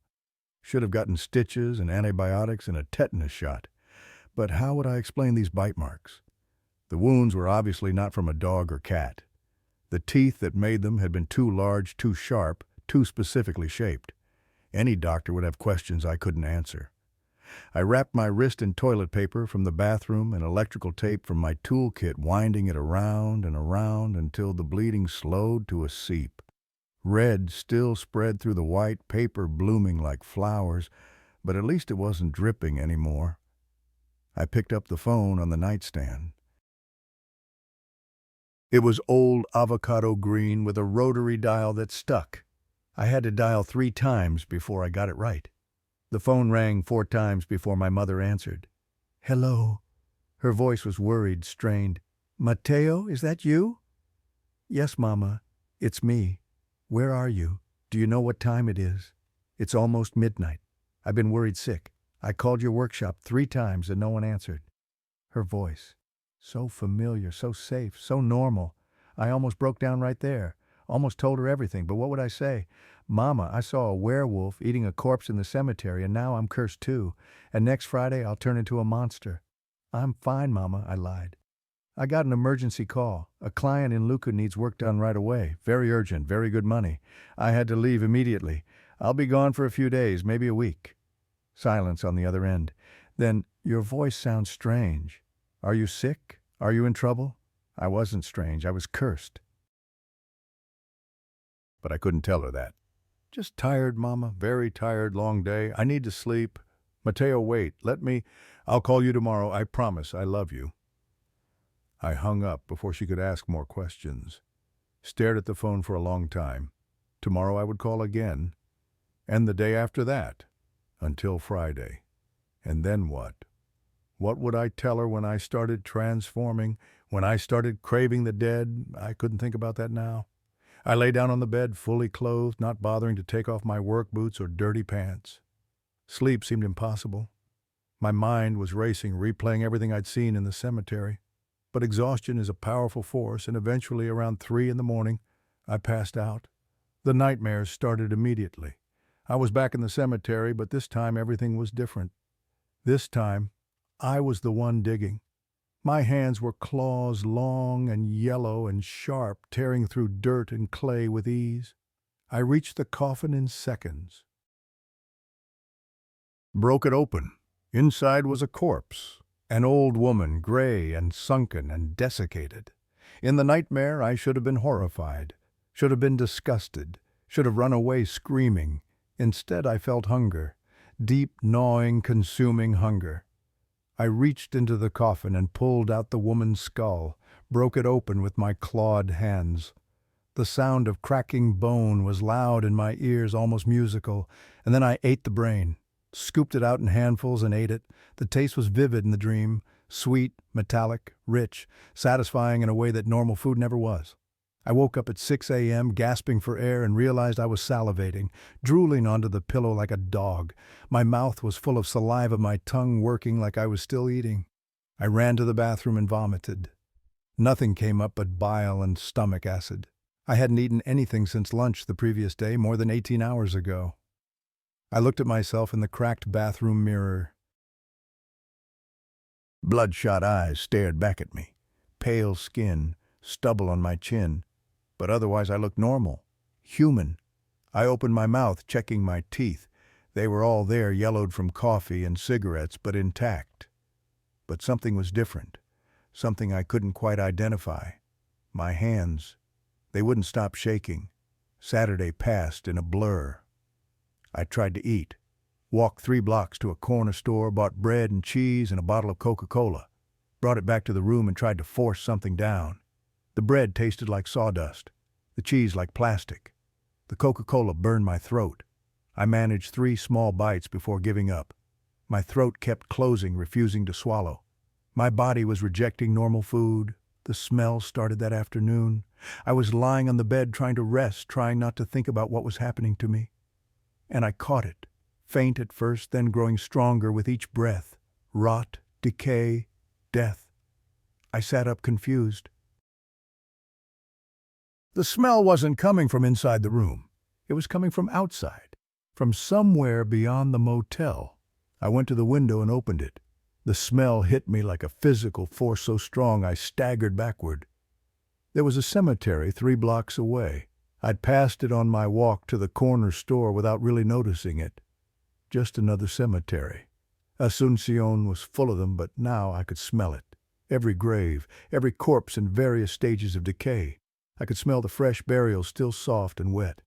Should have gotten stitches and antibiotics and a tetanus shot. But how would I explain these bite marks? The wounds were obviously not from a dog or cat. The teeth that made them had been too large, too sharp, too specifically shaped. Any doctor would have questions I couldn't answer. I wrapped my wrist in toilet paper from the bathroom and electrical tape from my toolkit, winding it around and around until the bleeding slowed to a seep. Red still spread through the white paper, blooming like flowers, but at least it wasn't dripping anymore. I picked up the phone on the nightstand. It was old avocado green with a rotary dial that stuck. I had to dial 3 times before I got it right. The phone rang 4 times before my mother answered. "Hello." Her voice was worried, strained. "Mateo, is that you?" "Yes, Mama. It's me. Where are you? Do you know what time it is? It's almost midnight. I've been worried sick. I called your workshop 3 times and no one answered." Her voice. So familiar, so safe, so normal. I almost broke down right there. Almost told her everything, but what would I say? "Mama, I saw a werewolf eating a corpse in the cemetery, and now I'm cursed too. And next Friday I'll turn into a monster." "I'm fine, Mama," I lied. "I got an emergency call. A client in Luca needs work done right away. Very urgent, very good money. I had to leave immediately. I'll be gone for a few days, maybe a week." Silence on the other end. Then, "Your voice sounds strange. Are you sick? Are you in trouble?" I wasn't strange. I was cursed. But I couldn't tell her that. "Just tired, Mama. Very tired. Long day. I need to sleep. Mateo, wait. I'll call you tomorrow. I promise. I love you." I hung up before she could ask more questions. Stared at the phone for a long time. Tomorrow I would call again. And the day after that. Until Friday. And then what? What would I tell her when I started transforming, when I started craving the dead? I couldn't think about that now. I lay down on the bed, fully clothed, not bothering to take off my work boots or dirty pants. Sleep seemed impossible. My mind was racing, replaying everything I'd seen in the cemetery. But exhaustion is a powerful force, and eventually around 3 in the morning, I passed out. The nightmares started immediately. I was back in the cemetery, but this time everything was different. This time, I was the one digging. My hands were claws, long and yellow and sharp, tearing through dirt and clay with ease. I reached the coffin in seconds. Broke it open. Inside was a corpse, an old woman, gray and sunken and desiccated. In the nightmare, I should have been horrified, should have been disgusted, should have run away screaming. Instead, I felt hunger, deep, gnawing, consuming hunger. I reached into the coffin and pulled out the woman's skull, broke it open with my clawed hands. The sound of cracking bone was loud in my ears, almost musical, and then I ate the brain, scooped it out in handfuls and ate it. The taste was vivid in the dream, Sweet, metallic, rich, satisfying in a way that normal food never was. I woke up at 6 a.m., gasping for air, and realized I was salivating, drooling onto the pillow like a dog. My mouth was full of saliva, my tongue working like I was still eating. I ran to the bathroom and vomited. Nothing came up but bile and stomach acid. I hadn't eaten anything since lunch the previous day, more than 18 hours ago. I looked at myself in the cracked bathroom mirror. Bloodshot eyes stared back at me. Pale skin, stubble on my chin. But otherwise I looked normal, human. I opened my mouth, checking my teeth. They were all there, yellowed from coffee and cigarettes, but intact. But something was different, something I couldn't quite identify. My hands, they wouldn't stop shaking. Saturday passed in a blur. I tried to eat, walked 3 blocks to a corner store, bought bread and cheese and a bottle of Coca-Cola, brought it back to the room and tried to force something down. The bread tasted like sawdust, the cheese like plastic. The Coca-Cola burned my throat. I managed 3 small bites before giving up. My throat kept closing, refusing to swallow. My body was rejecting normal food. The smell started that afternoon. I was lying on the bed trying to rest, trying not to think about what was happening to me. And I caught it, faint at first, then growing stronger with each breath. Rot, decay, death. I sat up confused. The smell wasn't coming from inside the room. It was coming from outside, from somewhere beyond the motel. I went to the window and opened it. The smell hit me like a physical force so strong I staggered backward. There was a cemetery 3 blocks away. I'd passed it on my walk to the corner store without really noticing it. Just another cemetery. Asuncion was full of them, but now I could smell it. Every grave, every corpse in various stages of decay. I could smell the fresh burials still soft and wet.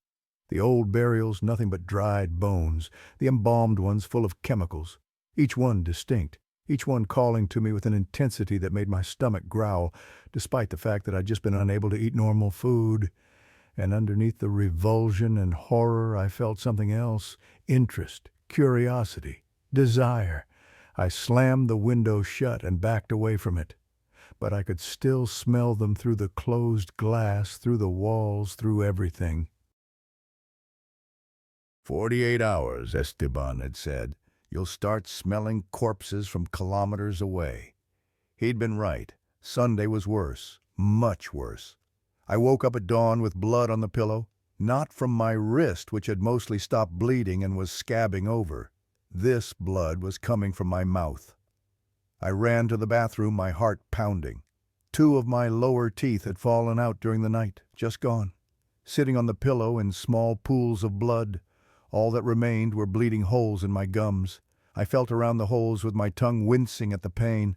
The old burials, nothing but dried bones. The embalmed ones full of chemicals. Each one distinct. Each one calling to me with an intensity that made my stomach growl, despite the fact that I'd just been unable to eat normal food. And underneath the revulsion and horror, I felt something else. Interest, curiosity, desire. I slammed the window shut and backed away from it. But I could still smell them through the closed glass, through the walls, through everything. 48 hours, Esteban had said. You'll start smelling corpses from kilometers away. He'd been right. Sunday was worse, much worse. I woke up at dawn with blood on the pillow, not from my wrist, which had mostly stopped bleeding and was scabbing over. This blood was coming from my mouth. I ran to the bathroom, my heart pounding. 2 of my lower teeth had fallen out during the night, just gone. Sitting on the pillow in small pools of blood, all that remained were bleeding holes in my gums. I felt around the holes with my tongue wincing at the pain.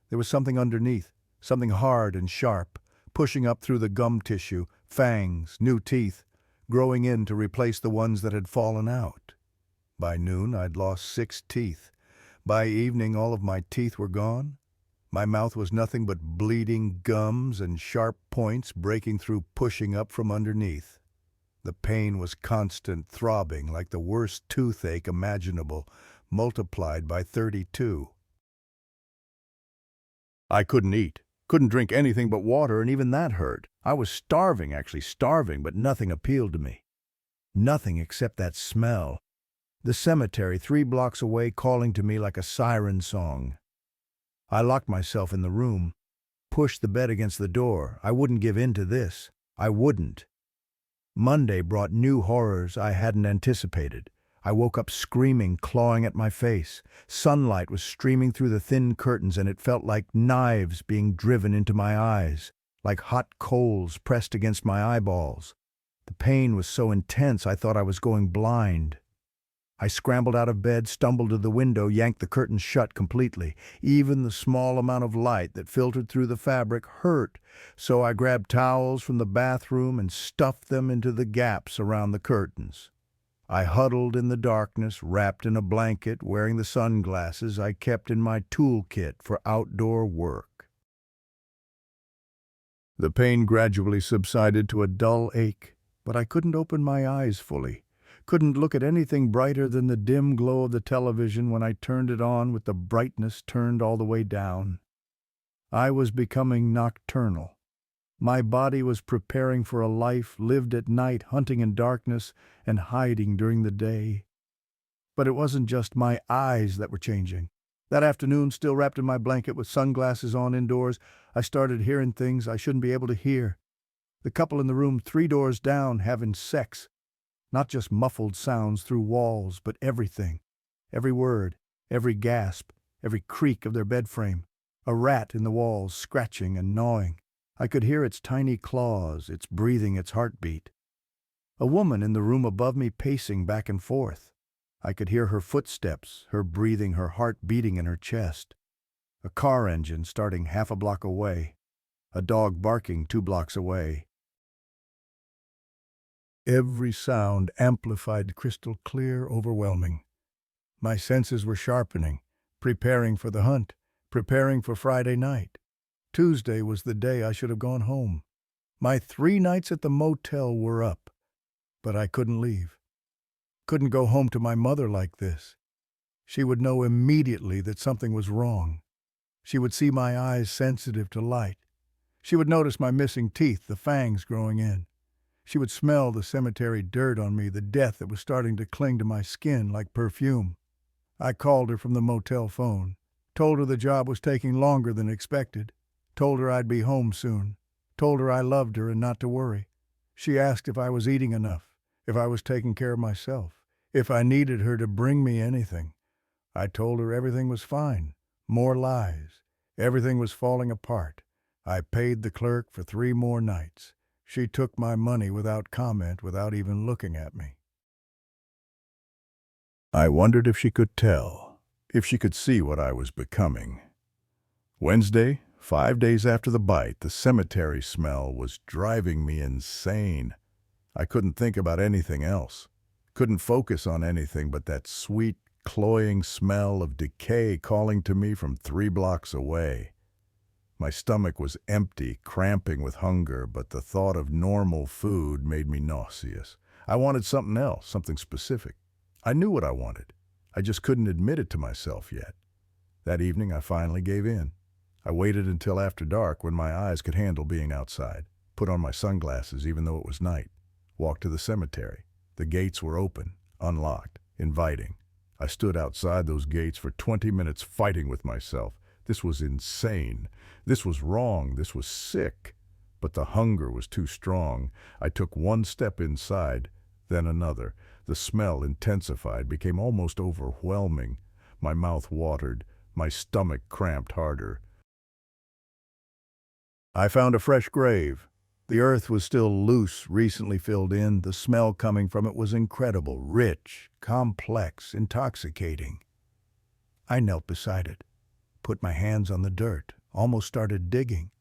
There was something underneath, something hard and sharp, pushing up through the gum tissue, fangs, new teeth, growing in to replace the ones that had fallen out. By noon, I'd lost 6 teeth. By evening, all of my teeth were gone. My mouth was nothing but bleeding gums and sharp points breaking through, pushing up from underneath. The pain was constant, throbbing like the worst toothache imaginable, multiplied by 32. I couldn't eat, couldn't drink anything but water, and even that hurt. I was starving, actually starving, but nothing appealed to me. Nothing except that smell. The cemetery 3 blocks away calling to me like a siren song. I locked myself in the room, pushed the bed against the door. I wouldn't give in to this. I wouldn't. Monday brought new horrors I hadn't anticipated. I woke up screaming, clawing at my face. Sunlight was streaming through the thin curtains, and it felt like knives being driven into my eyes, like hot coals pressed against my eyeballs. The pain was so intense I thought I was going blind. I scrambled out of bed, stumbled to the window, yanked the curtains shut completely. Even the small amount of light that filtered through the fabric hurt, so I grabbed towels from the bathroom and stuffed them into the gaps around the curtains. I huddled in the darkness, wrapped in a blanket, wearing the sunglasses I kept in my toolkit for outdoor work. The pain gradually subsided to a dull ache, but I couldn't open my eyes fully. Couldn't look at anything brighter than the dim glow of the television when I turned it on with the brightness turned all the way down. I was becoming nocturnal. My body was preparing for a life lived at night, hunting in darkness and hiding during the day. But it wasn't just my eyes that were changing. That afternoon, still wrapped in my blanket with sunglasses on indoors, I started hearing things I shouldn't be able to hear. The couple in the room 3 doors down having sex. Not just muffled sounds through walls, but everything. Every word, every gasp, every creak of their bed frame. A rat in the walls, scratching and gnawing. I could hear its tiny claws, its breathing, its heartbeat. A woman in the room above me pacing back and forth. I could hear her footsteps, her breathing, her heart beating in her chest. A car engine starting half a block away. A dog barking 2 blocks away. Every sound amplified, crystal clear, overwhelming. My senses were sharpening, preparing for the hunt, preparing for Friday night. Tuesday was the day I should have gone home. My 3 nights at the motel were up, but I couldn't leave. Couldn't go home to my mother like this. She would know immediately that something was wrong. She would see my eyes sensitive to light. She would notice my missing teeth, the fangs growing in. She would smell the cemetery dirt on me, the death that was starting to cling to my skin like perfume. I called her from the motel phone, told her the job was taking longer than expected, told her I'd be home soon, told her I loved her and not to worry. She asked if I was eating enough, if I was taking care of myself, if I needed her to bring me anything. I told her everything was fine. More lies. Everything was falling apart. I paid the clerk for 3 more nights. She took my money without comment, without even looking at me. I wondered if she could tell, if she could see what I was becoming. Wednesday, 5 days after the bite, the cemetery smell was driving me insane. I couldn't think about anything else. Couldn't focus on anything but that sweet, cloying smell of decay calling to me from 3 blocks away. My stomach was empty, cramping with hunger, but the thought of normal food made me nauseous. I wanted something else, something specific. I knew what I wanted. I just couldn't admit it to myself yet. That evening, I finally gave in. I waited until after dark when my eyes could handle being outside, put on my sunglasses even though it was night, walked to the cemetery. The gates were open, unlocked, inviting. I stood outside those gates for 20 minutes fighting with myself. This was insane. This was wrong. This was sick. But the hunger was too strong. I took 1 step inside, then another. The smell intensified, became almost overwhelming. My mouth watered. My stomach cramped harder. I found a fresh grave. The earth was still loose, recently filled in. The smell coming from it was incredible, rich, complex, intoxicating. I knelt beside it, put my hands on the dirt, almost started digging.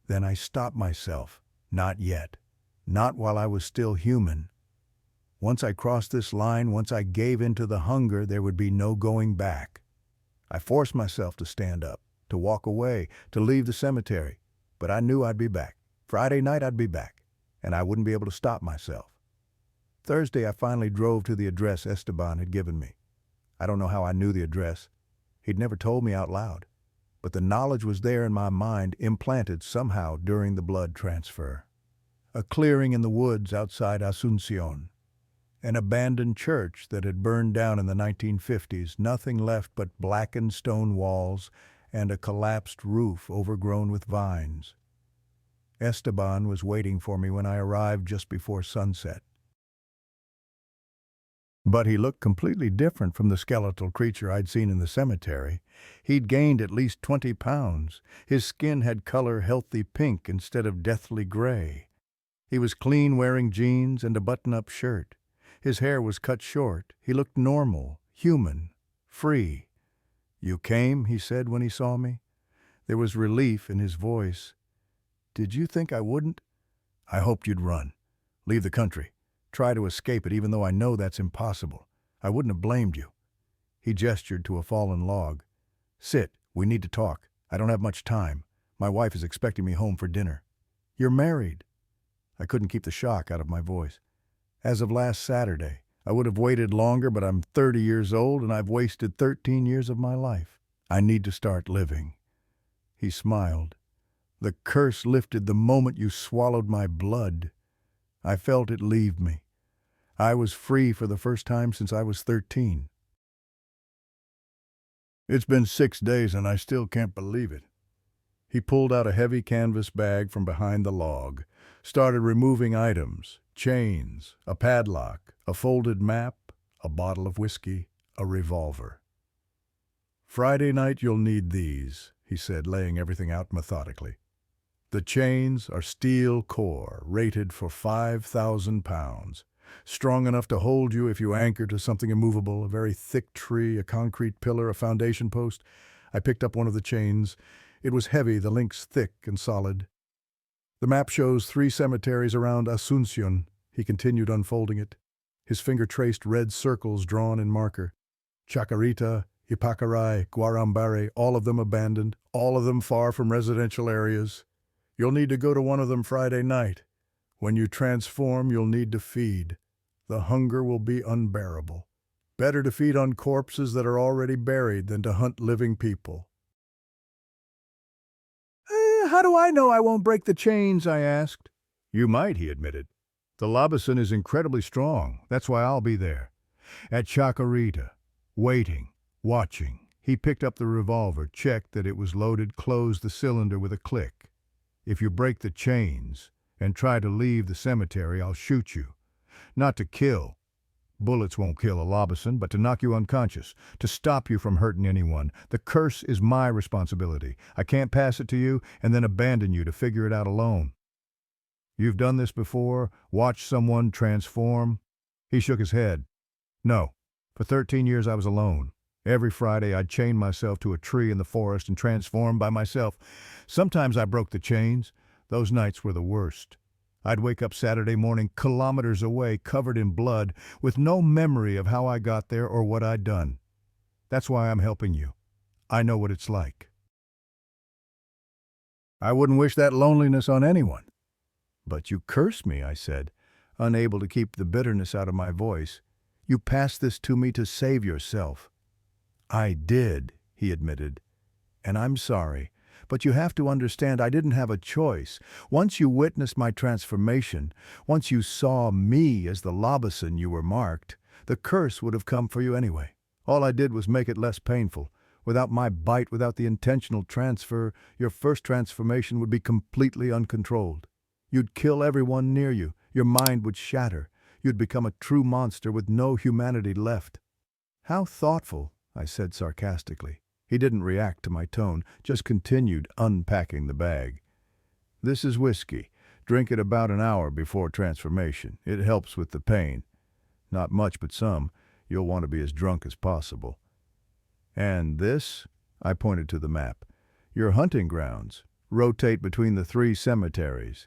Then I stopped myself. Not yet. Not while I was still human. Once I crossed this line, once I gave in to the hunger, there would be no going back. I forced myself to stand up, to walk away, to leave the cemetery. But I knew I'd be back. Friday night I'd be back, and I wouldn't be able to stop myself. Thursday I finally drove to the address Esteban had given me. I don't know how I knew the address. He'd never told me out loud. But the knowledge was there in my mind, implanted somehow during the blood transfer. A clearing in the woods outside Asuncion. An abandoned church that had burned down in the 1950s, nothing left but blackened stone walls and a collapsed roof overgrown with vines. Esteban was waiting for me when I arrived just before sunset. But he looked completely different from the skeletal creature I'd seen in the cemetery. He'd gained at least 20 pounds. His skin had color healthy pink instead of deathly gray. He was clean, wearing jeans and a button-up shirt. His hair was cut short. He looked normal, human, free. "You came," he said when he saw me. There was relief in his voice. "Did you think I wouldn't?" "I hoped you'd run. Leave the country. Try to escape it even though I know that's impossible. I wouldn't have blamed you." He gestured to a fallen log. "Sit. We need to talk. I don't have much time. My wife is expecting me home for dinner." "You're married." I couldn't keep the shock out of my voice. "As of last Saturday. I would have waited longer, but I'm 30 years old and I've wasted 13 years of my life. I need to start living." He smiled. "The curse lifted the moment you swallowed my blood. I felt it leave me. I was free for the first time since I was 13. It's been 6 days and I still can't believe it." He pulled out a heavy canvas bag from behind the log, started removing items, chains, a padlock, a folded map, a bottle of whiskey, a revolver. "Friday night you'll need these," he said, laying everything out methodically. "The chains are steel core, rated for 5,000 pounds. Strong enough to hold you if you anchor to something immovable, a very thick tree, a concrete pillar, a foundation post." I picked up one of the chains. It was heavy, the links thick and solid. "The map shows 3 cemeteries around Asuncion," he continued, unfolding it. His finger traced red circles drawn in marker. "Chacarita, Ipacaray, Guarambare, all of them abandoned, all of them far from residential areas. You'll need to go to one of them Friday night. When you transform, you'll need to feed. The hunger will be unbearable. Better to feed on corpses that are already buried than to hunt living people." "How do I know I won't break the chains?" I asked. "You might," he admitted. "The Lobisón is incredibly strong. That's why I'll be there. At Chacarita, waiting, watching." He picked up the revolver, checked that it was loaded, closed the cylinder with a click. "If you break the chains and try to leave the cemetery, I'll shoot you. Not to kill. Bullets won't kill a Lobisón, but to knock you unconscious, to stop you from hurting anyone. The curse is my responsibility. I can't pass it to you and then abandon you to figure it out alone. You've done this before, watched someone transform?" He shook his head. "No. For 13 years I was alone. Every Friday I'd chain myself to a tree in the forest and transform by myself. Sometimes I broke the chains. Those nights were the worst. I'd wake up Saturday morning kilometers away, covered in blood, with no memory of how I got there or what I'd done. That's why I'm helping you. I know what it's like." "I wouldn't wish that loneliness on anyone." "But you curse me," I said, unable to keep the bitterness out of my voice. "You passed this to me to save yourself." "I did," he admitted, "and I'm sorry. But you have to understand I didn't have a choice. Once you witnessed my transformation, once you saw me as the Lobisón you were marked, the curse would have come for you anyway. All I did was make it less painful. Without my bite, without the intentional transfer, your first transformation would be completely uncontrolled. You'd kill everyone near you. Your mind would shatter. You'd become a true monster with no humanity left." "How thoughtful," I said sarcastically. He didn't react to my tone, just continued unpacking the bag. "This is whiskey. Drink it about an hour before transformation. It helps with the pain. Not much, but some. You'll want to be as drunk as possible. And this," I pointed to the map, "your hunting grounds. Rotate between the 3 cemeteries.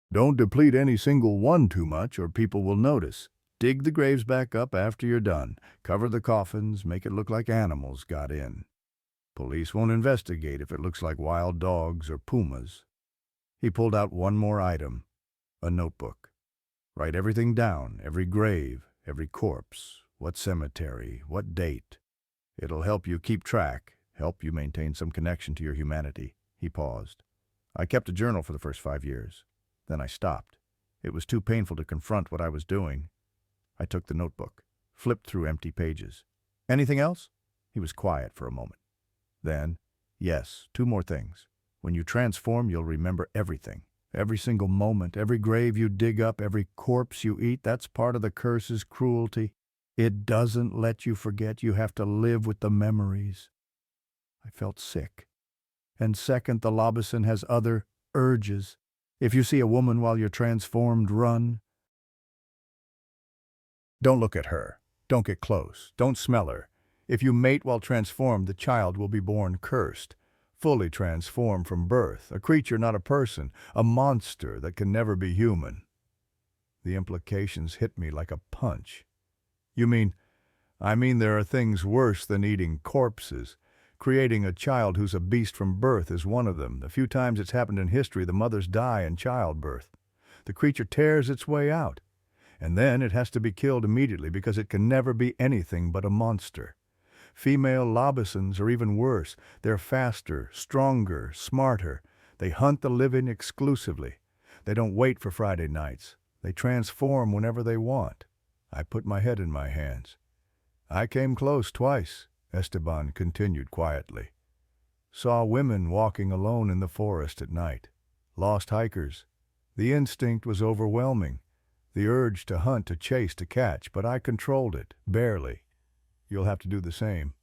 Don't deplete any single one too much or people will notice. Dig the graves back up after you're done. Cover the coffins, make it look like animals got in. Police won't investigate if it looks like wild dogs or pumas." He pulled out one more item, a notebook. "Write everything down, every grave, every corpse, what cemetery, what date. It'll help you keep track, help you maintain some connection to your humanity." He paused. "I kept a journal for the first 5 years. Then I stopped. It was too painful to confront what I was doing." I took the notebook, flipped through empty pages. "Anything else?" He was quiet for a moment. Then, "Yes, 2 more things. When you transform, you'll remember everything. Every single moment, every grave you dig up, every corpse you eat. That's part of the curse's cruelty. It doesn't let you forget. You have to live with the memories." I felt sick. "And second, the Lobisón has other urges. If you see a woman while you're transformed, run. Don't look at her. Don't get close. Don't smell her. If you mate while transformed, the child will be born cursed, fully transformed from birth, a creature, not a person, a monster that can never be human." The implications hit me like a punch. "You mean?" "I mean there are things worse than eating corpses. Creating a child who's a beast from birth is one of them. The few times it's happened in history, the mothers die in childbirth. The creature tears its way out. And then it has to be killed immediately because it can never be anything but a monster. Female Lobisons are even worse. They're faster, stronger, smarter. They hunt the living exclusively. They don't wait for Friday nights. They transform whenever they want. I put my head in my hands. I came close twice, Esteban continued quietly. Saw women walking alone in the forest at night. Lost hikers. The instinct was overwhelming. The urge to hunt, to chase, to catch, but I controlled it, barely. You'll have to do the same.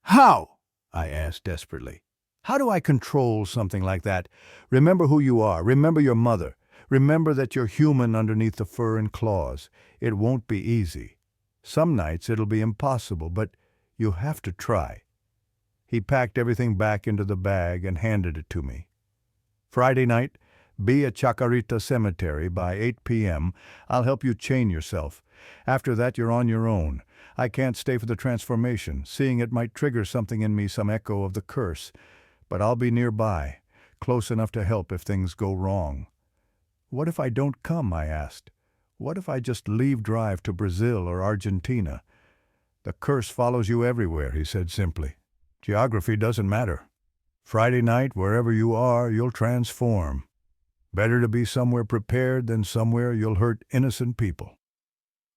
How? I asked desperately. How do I control something like that? Remember who you are. Remember your mother. Remember that you're human underneath the fur and claws. It won't be easy. Some nights it'll be impossible, but you have to try. He packed everything back into the bag and handed it to me. Friday night, be at Chacarita Cemetery by 8 p.m. I'll help you chain yourself. After that, you're on your own. I can't stay for the transformation. Seeing it might trigger something in me, some echo of the curse. But I'll be nearby, close enough to help if things go wrong. What if I don't come, I asked. What if I just leave drive to Brazil or Argentina? The curse follows you everywhere, he said simply. Geography doesn't matter. Friday night, wherever you are, you'll transform. Better to be somewhere prepared than somewhere you'll hurt innocent people.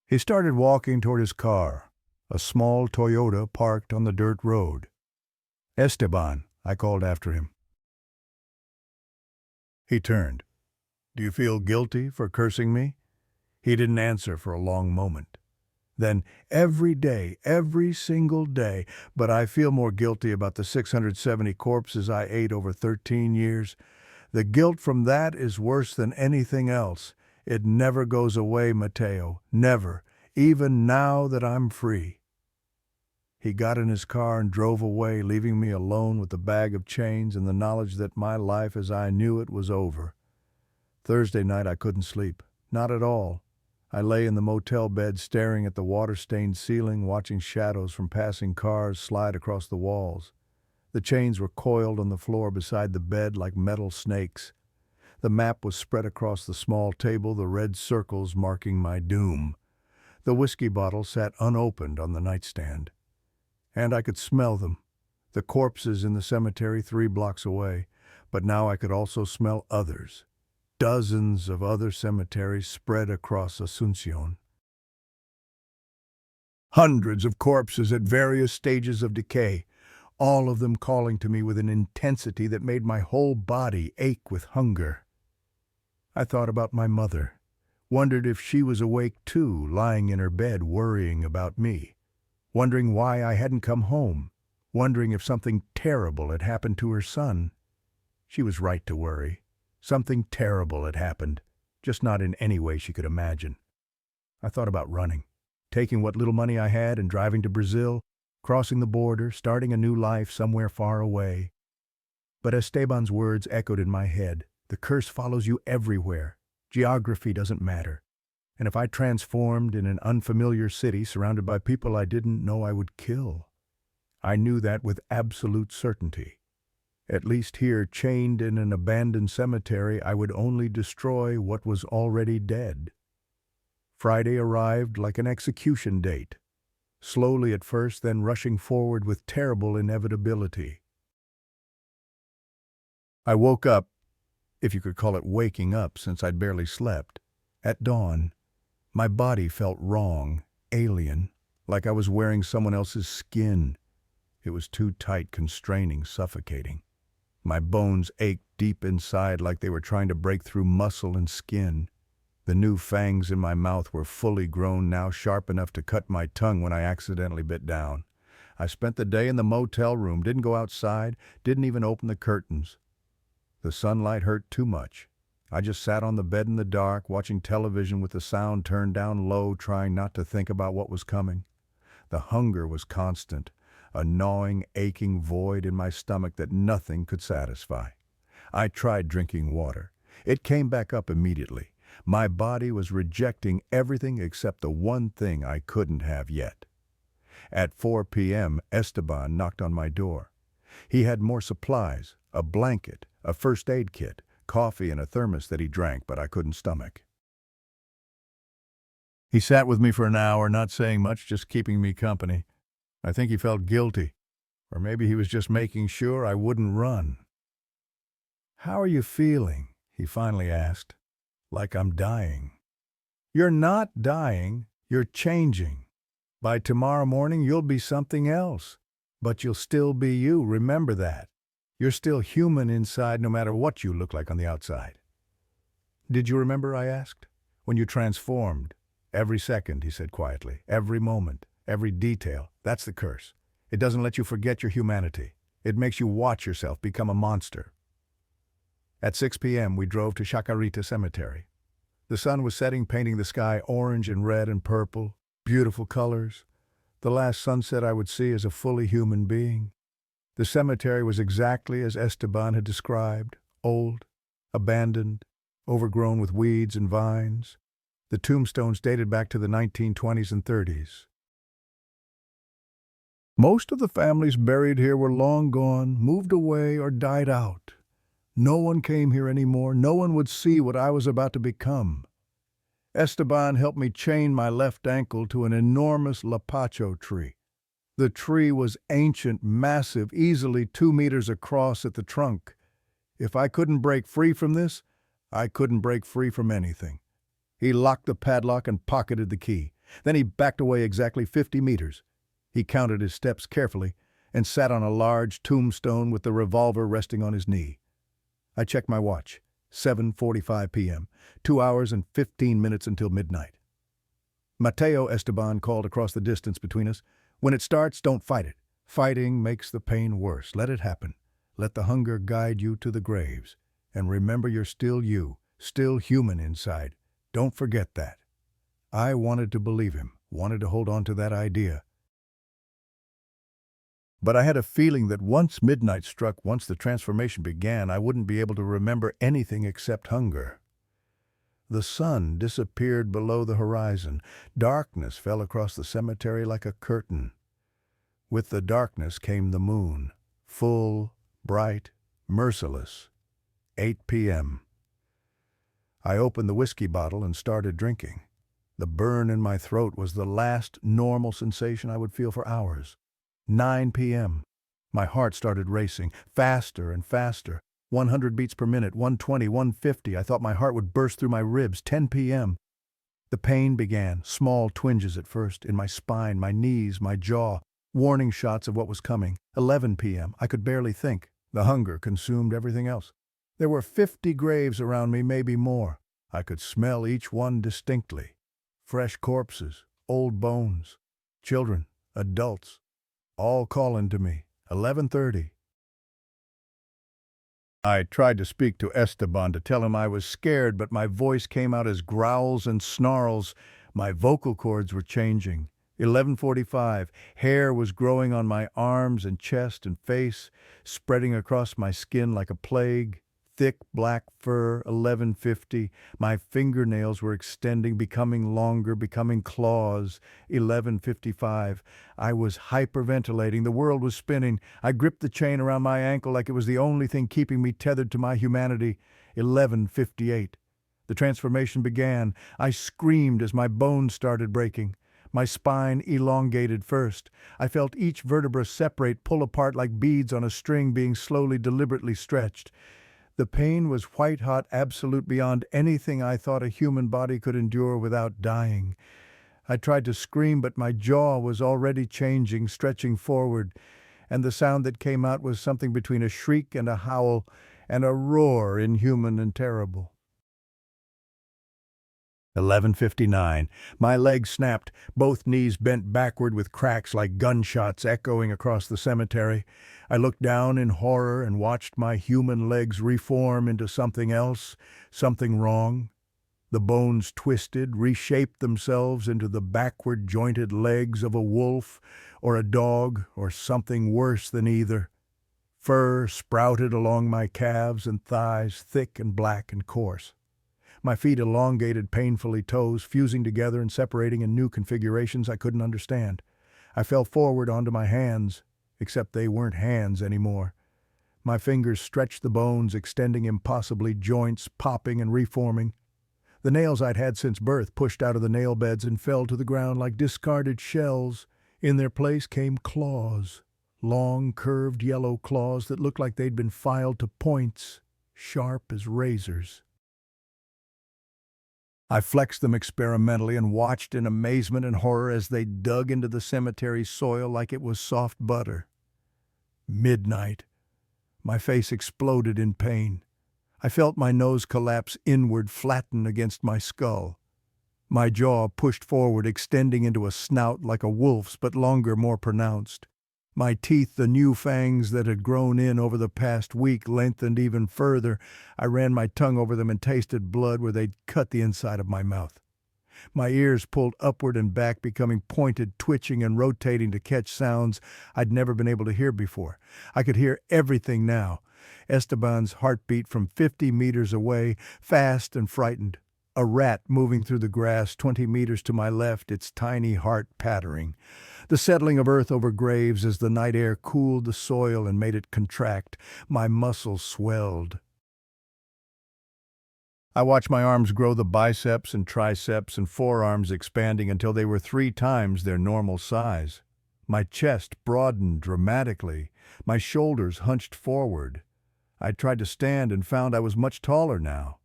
He started walking toward his car, a small Toyota parked on the dirt road. Esteban, I called after him. He turned. Do you feel guilty for cursing me? He didn't answer for a long moment. Then, every day, every single day, but I feel more guilty about the 670 corpses I ate over 13 years. The guilt from that is worse than anything else. It never goes away, Mateo, never, even now that I'm free. He got in his car and drove away, leaving me alone with the bag of chains and the knowledge that my life as I knew it was over. Thursday night I couldn't sleep, not at all. I lay in the motel bed staring at the water-stained ceiling, watching shadows from passing cars slide across the walls. The chains were coiled on the floor beside the bed like metal snakes. The map was spread across the small table, the red circles marking my doom. The whiskey bottle sat unopened on the nightstand. And I could smell them, the corpses in the cemetery 3 blocks away, but now I could also smell others. Dozens of other cemeteries spread across Asuncion. Hundreds of corpses at various stages of decay, all of them calling to me with an intensity that made my whole body ache with hunger. I thought about my mother, wondered if she was awake too, lying in her bed worrying about me, wondering why I hadn't come home, wondering if something terrible had happened to her son. She was right to worry. Something terrible had happened, just not in any way she could imagine. I thought about running, taking what little money I had and driving to Brazil, crossing the border, starting a new life somewhere far away. But Esteban's words echoed in my head. The curse follows you everywhere. Geography doesn't matter. And if I transformed in an unfamiliar city surrounded by people I didn't know I would kill, I knew that with absolute certainty. At least here, chained in an abandoned cemetery, I would only destroy what was already dead. Friday arrived like an execution date, slowly at first, then rushing forward with terrible inevitability. I woke up, if you could call it waking up since I'd barely slept, at dawn. My body felt wrong, alien, like I was wearing someone else's skin. It was too tight, constraining, suffocating. My bones ached deep inside like they were trying to break through muscle and skin. The new fangs in my mouth were fully grown now, sharp enough to cut my tongue when I accidentally bit down. I spent the day in the motel room, didn't go outside, didn't even open the curtains. The sunlight hurt too much. I just sat on the bed in the dark, watching television with the sound turned down low, trying not to think about what was coming. The hunger was constant. A gnawing, aching void in my stomach that nothing could satisfy. I tried drinking water. It came back up immediately. My body was rejecting everything except the one thing I couldn't have yet. At 4 p.m., Esteban knocked on my door. He had more supplies, a blanket, a first aid kit, coffee and a thermos that he drank, but I couldn't stomach. He sat with me for an hour, not saying much, just keeping me company. I think he felt guilty, or maybe he was just making sure I wouldn't run. "How are you feeling?" he finally asked. "Like I'm dying." "You're not dying, you're changing. By tomorrow morning, you'll be something else. But you'll still be you, remember that. You're still human inside no matter what you look like on the outside." "Did you remember," I asked, "when you transformed?" "Every second," he said quietly. "Every moment, every detail. That's the curse. It doesn't let you forget your humanity. It makes you watch yourself become a monster." At 6 p.m., we drove to Chacarita Cemetery. The sun was setting, painting the sky orange and red and purple, beautiful colors. The last sunset I would see as a fully human being. The cemetery was exactly as Esteban had described, old, abandoned, overgrown with weeds and vines. The tombstones dated back to the 1920s and 30s. Most of the families buried here were long gone, moved away, or died out. No one came here anymore. No one would see what I was about to become. Esteban helped me chain my left ankle to an enormous lapacho tree. The tree was ancient, massive, easily 2 meters across at the trunk. If I couldn't break free from this, I couldn't break free from anything. He locked the padlock and pocketed the key. Then he backed away exactly 50 meters. He counted his steps carefully and sat on a large tombstone with the revolver resting on his knee. I checked my watch. 7:45 p.m., 2 hours and 15 minutes until midnight. Mateo, Esteban called across the distance between us. "When it starts, don't fight it. Fighting makes the pain worse. Let it happen. Let the hunger guide you to the graves. And remember you're still you, still human inside. Don't forget that." I wanted to believe him, wanted to hold on to that idea. But I had a feeling that once midnight struck, once the transformation began, I wouldn't be able to remember anything except hunger. The sun disappeared below the horizon. Darkness fell across the cemetery like a curtain. With the darkness came the moon, full, bright, merciless. 8 p.m. I opened the whiskey bottle and started drinking. The burn in my throat was the last normal sensation I would feel for hours. 9 p.m. My heart started racing, faster and faster. 100 beats per minute, 120, 150. I thought my heart would burst through my ribs. 10 p.m. The pain began, small twinges at first, in my spine, my knees, my jaw, warning shots of what was coming. 11 p.m. I could barely think. The hunger consumed everything else. There were 50 graves around me, maybe more. I could smell each one distinctly. Fresh corpses, old bones, children, adults, all calling to me. 11:30. I tried to speak to Esteban to tell him I was scared, but my voice came out as growls and snarls. My vocal cords were changing. 11:45. Hair was growing on my arms and chest and face, spreading across my skin like a plague. Thick black fur. 11:50. My fingernails were extending, becoming longer, becoming claws. 11:55. I was hyperventilating. The world was spinning. I gripped the chain around my ankle like it was the only thing keeping me tethered to my humanity. 11:58. The transformation began. I screamed as my bones started breaking. My spine elongated first. I felt each vertebra separate, pull apart like beads on a string being slowly, deliberately stretched. The pain was white-hot, absolute, beyond anything I thought a human body could endure without dying. I tried to scream, but my jaw was already changing, stretching forward, and the sound that came out was something between a shriek and a howl, and a roar inhuman and terrible. 11:59. My legs snapped, both knees bent backward with cracks like gunshots echoing across the cemetery. I looked down in horror and watched my human legs reform into something else, something wrong. The bones twisted, reshaped themselves into the backward jointed legs of a wolf or a dog or something worse than either. Fur sprouted along my calves and thighs, thick and black and coarse. My feet elongated painfully, toes fusing together and separating in new configurations I couldn't understand. I fell forward onto my hands, except they weren't hands anymore. My fingers stretched the bones, extending impossibly, joints popping and reforming. The nails I'd had since birth pushed out of the nail beds and fell to the ground like discarded shells. In their place came claws, long, curved yellow claws that looked like they'd been filed to points, sharp as razors. I flexed them experimentally and watched in amazement and horror as they dug into the cemetery soil like it was soft butter. Midnight. My face exploded in pain. I felt my nose collapse inward, flatten against my skull. My jaw pushed forward, extending into a snout like a wolf's, but longer, more pronounced. My teeth, the new fangs that had grown in over the past week, lengthened even further. I ran my tongue over them and tasted blood where they'd cut the inside of my mouth. My ears pulled upward and back, becoming pointed, twitching and rotating to catch sounds I'd never been able to hear before. I could hear everything now. Esteban's heartbeat from 50 meters away, fast and frightened. A rat moving through the grass 20 meters to my left, its tiny heart pattering. The settling of earth over graves as the night air cooled the soil and made it contract. My muscles swelled. I watched my arms grow, the biceps and triceps and forearms expanding until they were 3 times their normal size. My chest broadened dramatically. My shoulders hunched forward. I tried to stand and found I was much taller now.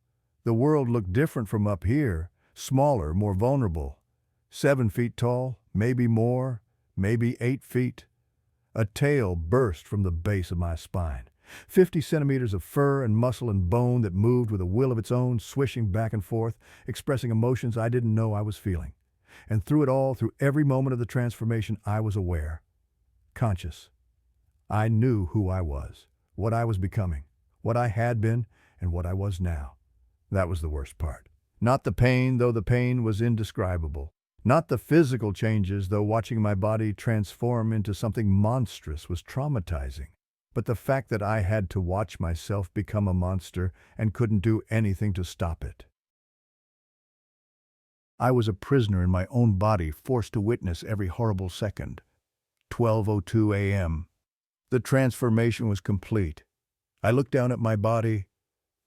The world looked different from up here, smaller, more vulnerable. 7 feet tall, maybe more, maybe 8 feet. A tail burst from the base of my spine. 50 centimeters of fur and muscle and bone that moved with a will of its own, swishing back and forth, expressing emotions I didn't know I was feeling. And through it all, through every moment of the transformation, I was aware, conscious. I knew who I was, what I was becoming, what I had been, and what I was now. That was the worst part. Not the pain, though the pain was indescribable. Not the physical changes, though watching my body transform into something monstrous was traumatizing. But the fact that I had to watch myself become a monster and couldn't do anything to stop it. I was a prisoner in my own body, forced to witness every horrible second. 12:02 a.m. The transformation was complete. I looked down at my body.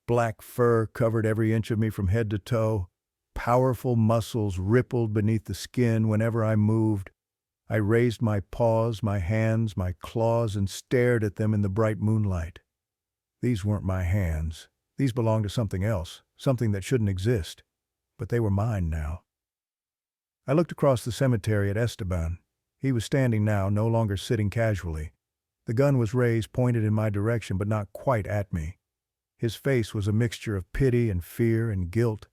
Black fur covered every inch of me from head to toe. Powerful muscles rippled beneath the skin whenever I moved. I raised my paws, my hands, my claws, and stared at them in the bright moonlight. These weren't my hands. These belonged to something else, something that shouldn't exist. But they were mine now. I looked across the cemetery at Esteban. He was standing now, no longer sitting casually. The gun was raised, pointed in my direction, but not quite at me. His face was a mixture of pity and fear and guilt.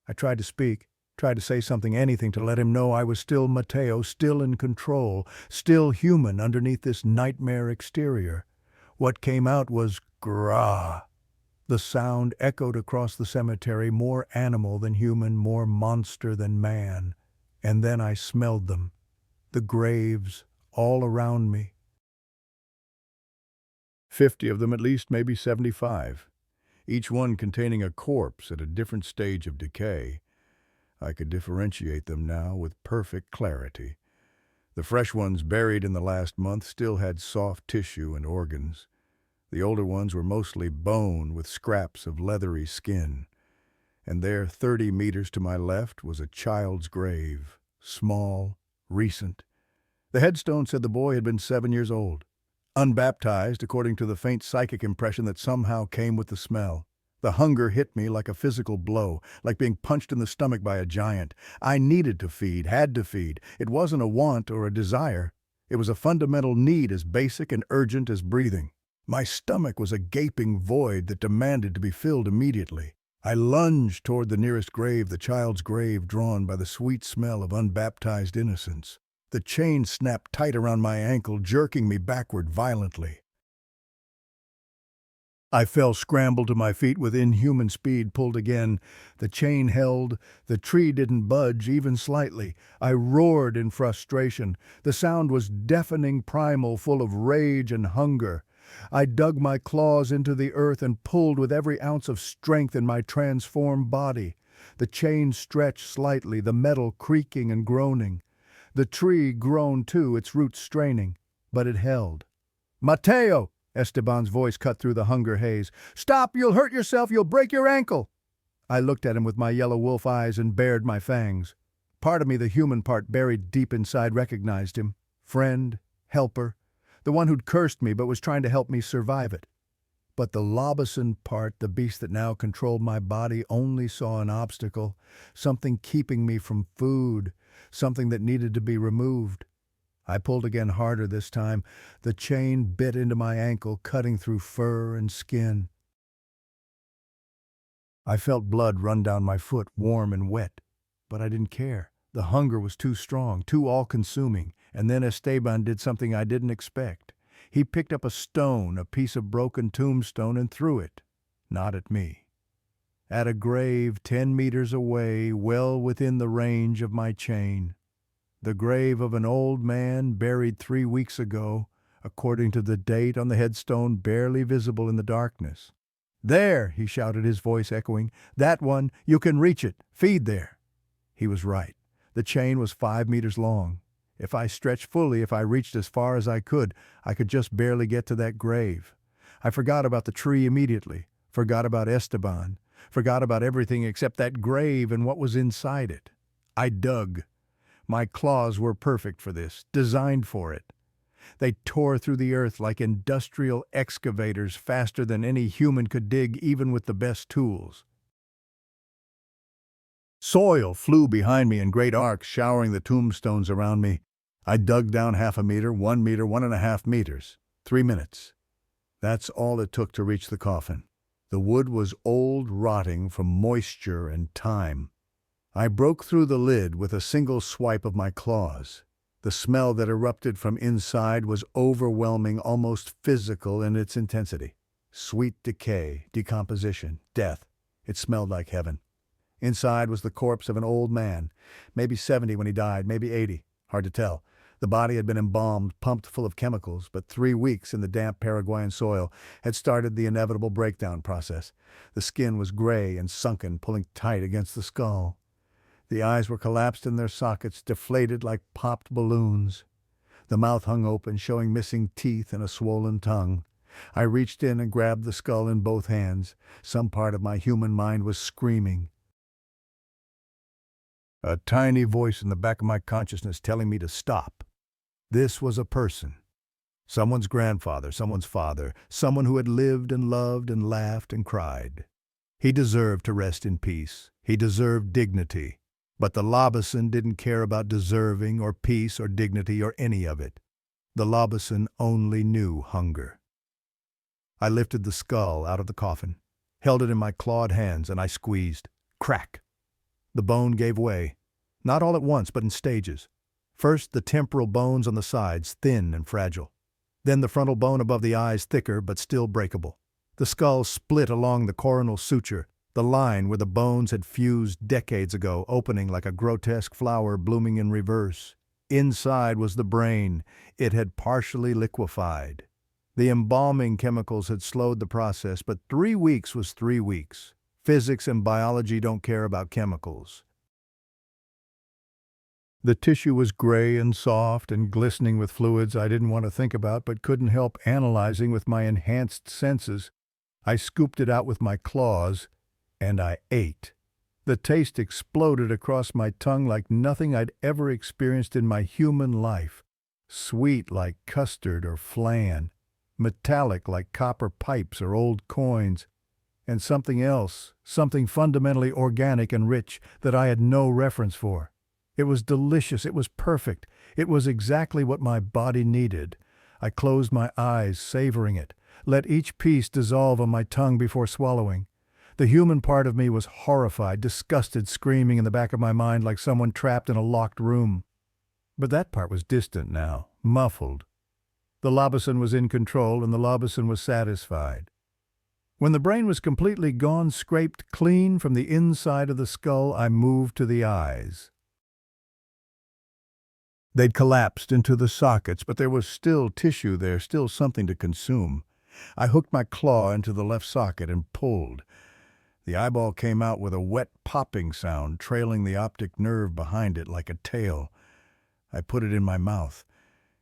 I tried to speak, tried to say something, anything, to let him know I was still Mateo, still in control, still human underneath this nightmare exterior. What came out was grah. The sound echoed across the cemetery, more animal than human, more monster than man. And then I smelled them, the graves, all around me. 50 of them at least, maybe 75. Each one containing a corpse at a different stage of decay. I could differentiate them now with perfect clarity. The fresh ones buried in the last month still had soft tissue and organs. The older ones were mostly bone with scraps of leathery skin. And there, 30 meters to my left, was a child's grave, small, recent. The headstone said the boy had been 7 years old. Unbaptized, according to the faint psychic impression that somehow came with the smell. The hunger hit me like a physical blow, like being punched in the stomach by a giant. I needed to feed, had to feed. It wasn't a want or a desire. It was a fundamental need as basic and urgent as breathing. My stomach was a gaping void that demanded to be filled immediately. I lunged toward the nearest grave, the child's grave, drawn by the sweet smell of unbaptized innocence. The chain snapped tight around my ankle, jerking me backward violently. I fell, scrambled to my feet with inhuman speed, pulled again. The chain held. The tree didn't budge, even slightly. I roared in frustration. The sound was deafening, primal, full of rage and hunger. I dug my claws into the earth and pulled with every ounce of strength in my transformed body. The chain stretched slightly, the metal creaking and groaning. The tree groaned too, its roots straining, but it held. "Mateo!" Esteban's voice cut through the hunger haze. "Stop! You'll hurt yourself! You'll break your ankle!" I looked at him with my yellow wolf eyes and bared my fangs. Part of me, the human part buried deep inside, recognized him. Friend, helper, the one who'd cursed me but was trying to help me survive it. But the Lobisón part, the beast that now controlled my body, only saw an obstacle, something keeping me from food, something that needed to be removed. I pulled again harder this time. The chain bit into my ankle, cutting through fur and skin. I felt blood run down my foot, warm and wet, but I didn't care. The hunger was too strong, too all-consuming, and then Esteban did something I didn't expect. He picked up a stone, a piece of broken tombstone, and threw it. Not at me. At a grave 10 meters away, well within the range of my chain. The grave of an old man buried 3 weeks ago, according to the date on the headstone barely visible in the darkness. "There," he shouted, his voice echoing. "That one, you can reach it. Feed there." He was right. The chain was 5 meters long. If I stretched fully, if I reached as far as I could just barely get to that grave. I forgot about the tree immediately, forgot about Esteban, forgot about everything except that grave and what was inside it. I dug. My claws were perfect for this, designed for it. They tore through the earth like industrial excavators, faster than any human could dig, even with the best tools. Soil flew behind me in great arcs, showering the tombstones around me. I dug down 1/2 meter, 1 meter, 1.5 meters. 3 minutes. That's all it took to reach the coffin. The wood was old, rotting from moisture and time. I broke through the lid with a single swipe of my claws. The smell that erupted from inside was overwhelming, almost physical in its intensity. Sweet decay, decomposition, death. It smelled like heaven. Inside was the corpse of an old man, maybe 70 when he died, maybe 80, hard to tell. The body had been embalmed, pumped full of chemicals, but 3 weeks in the damp Paraguayan soil had started the inevitable breakdown process. The skin was gray and sunken, pulling tight against the skull. The eyes were collapsed in their sockets, deflated like popped balloons. The mouth hung open, showing missing teeth and a swollen tongue. I reached in and grabbed the skull in both hands. Some part of my human mind was screaming. A tiny voice in the back of my consciousness telling me to stop. This was a person. Someone's grandfather, someone's father, someone who had lived and loved and laughed and cried. He deserved to rest in peace. He deserved dignity. But the Lobisón didn't care about deserving or peace or dignity or any of it. The Lobisón only knew hunger. I lifted the skull out of the coffin, held it in my clawed hands, and I squeezed. Crack! The bone gave way, not all at once, but in stages. First, the temporal bones on the sides, thin and fragile. Then the frontal bone above the eyes, thicker but still breakable. The skull split along the coronal suture, the line where the bones had fused decades ago, opening like a grotesque flower blooming in reverse. Inside was the brain. It had partially liquefied. The embalming chemicals had slowed the process, but 3 weeks was 3 weeks. Physics and biology don't care about chemicals. The tissue was gray and soft and glistening with fluids I didn't want to think about but couldn't help analyzing with my enhanced senses. I scooped it out with my claws, and I ate. The taste exploded across my tongue like nothing I'd ever experienced in my human life. Sweet like custard or flan, metallic like copper pipes or old coins, and something else, something fundamentally organic and rich that I had no reference for. It was delicious, it was perfect, it was exactly what my body needed. I closed my eyes, savoring it, let each piece dissolve on my tongue before swallowing. The human part of me was horrified, disgusted, screaming in the back of my mind like someone trapped in a locked room. But that part was distant now, muffled. The Lobisón was in control, and the Lobisón was satisfied. When the brain was completely gone, scraped clean from the inside of the skull, I moved to the eyes. They'd collapsed into the sockets, but there was still tissue there, still something to consume. I hooked my claw into the left socket and pulled. The eyeball came out with a wet popping sound, trailing the optic nerve behind it like a tail. I put it in my mouth.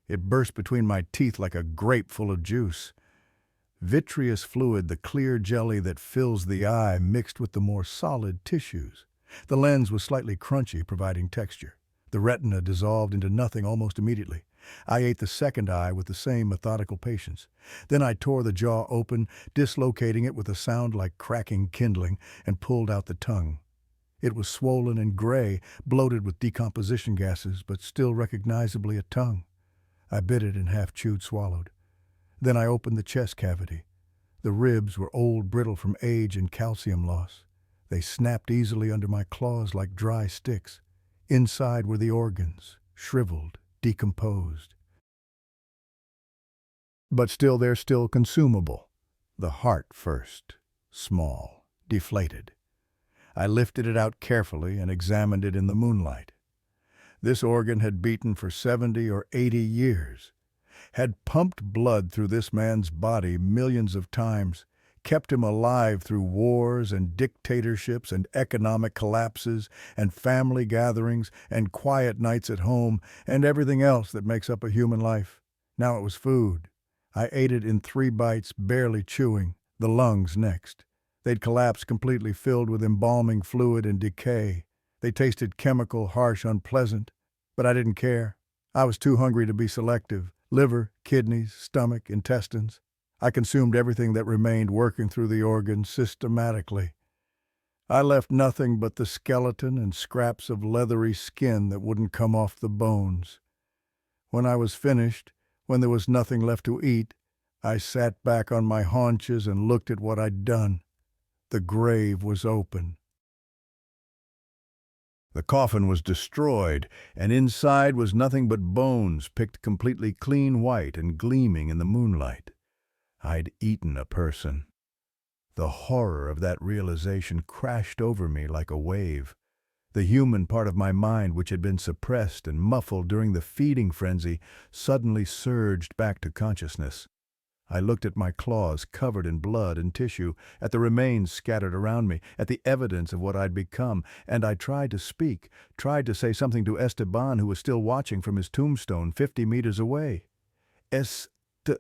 It burst between my teeth like a grape full of juice. Vitreous fluid, the clear jelly that fills the eye, mixed with the more solid tissues. The lens was slightly crunchy, providing texture. The retina dissolved into nothing almost immediately. I ate the second eye with the same methodical patience. Then I tore the jaw open, dislocating it with a sound like cracking kindling, and pulled out the tongue. It was swollen and gray, bloated with decomposition gases, but still recognizably a tongue. I bit it and half-chewed, swallowed. Then I opened the chest cavity. The ribs were old, brittle from age and calcium loss. They snapped easily under my claws like dry sticks. Inside were the organs, shriveled, decomposed. But still, they're still consumable. The heart first, small, deflated. I lifted it out carefully and examined it in the moonlight. This organ had beaten for 70 or 80 years, had pumped blood through this man's body millions of times, kept him alive through wars and dictatorships and economic collapses and family gatherings and quiet nights at home and everything else that makes up a human life. Now it was food. I ate it in 3 bites, barely chewing, the lungs next. They'd collapsed completely, filled with embalming fluid and decay. They tasted chemical, harsh, unpleasant, but I didn't care. I was too hungry to be selective. Liver, kidneys, stomach, intestines. I consumed everything that remained, working through the organs systematically. I left nothing but the skeleton and scraps of leathery skin that wouldn't come off the bones. When I was finished, when there was nothing left to eat, I sat back on my haunches and looked at what I'd done. The grave was open. The coffin was destroyed, and inside was nothing but bones picked completely clean white and gleaming in the moonlight. I'd eaten a person. The horror of that realization crashed over me like a wave. The human part of my mind, which had been suppressed and muffled during the feeding frenzy, suddenly surged back to consciousness. I looked at my claws covered in blood and tissue, at the remains scattered around me, at the evidence of what I'd become, and I tried to speak, tried to say something to Esteban, who was still watching from his tombstone 50 meters away. Esteban!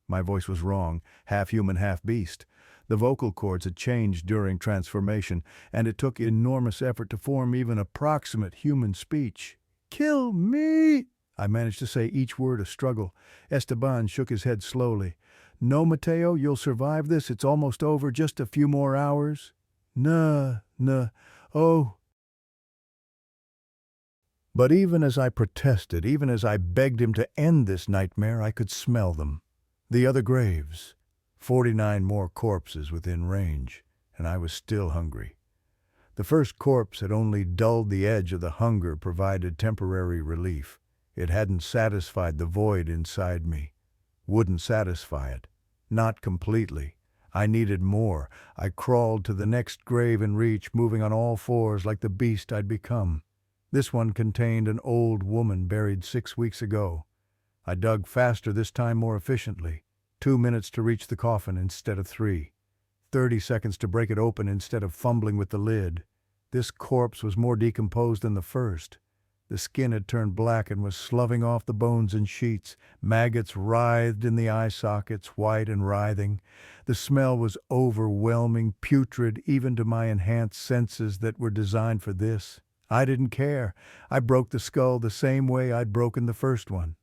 My voice was wrong, half human, half beast. The vocal cords had changed during transformation, and it took enormous effort to form even approximate human speech. "Kill me!" I managed to say, each word a struggle. Esteban shook his head slowly. "No, Mateo, you'll survive this. It's almost over. Just a few more hours." "Nah, oh." But even as I protested, even as I begged him to end this nightmare, I could smell them. The other graves. 49 more corpses within range, and I was still hungry. The first corpse had only dulled the edge of the hunger, provided temporary relief. It hadn't satisfied the void inside me. Wouldn't satisfy it. Not completely. I needed more. I crawled to the next grave in reach, moving on all fours like the beast I'd become. This one contained an old woman buried 6 weeks ago. I dug faster, this time more efficiently. 2 minutes to reach the coffin instead of 3. 30 seconds to break it open instead of fumbling with the lid. This corpse was more decomposed than the first. The skin had turned black and was sloughing off the bones in sheets. Maggots writhed in the eye sockets, white and writhing. The smell was overwhelming, putrid, even to my enhanced senses that were designed for this. I didn't care. I broke the skull the same way I'd broken the first one.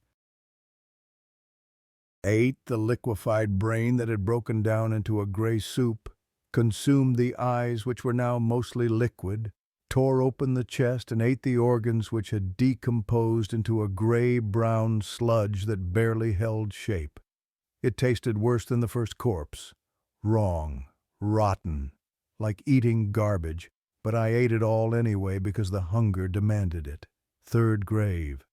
Ate the liquefied brain that had broken down into a gray soup, consumed the eyes, which were now mostly liquid, tore open the chest and ate the organs, which had decomposed into a gray-brown sludge that barely held shape. It tasted worse than the first corpse. Wrong, rotten, like eating garbage, but I ate it all anyway because the hunger demanded it. Third grave.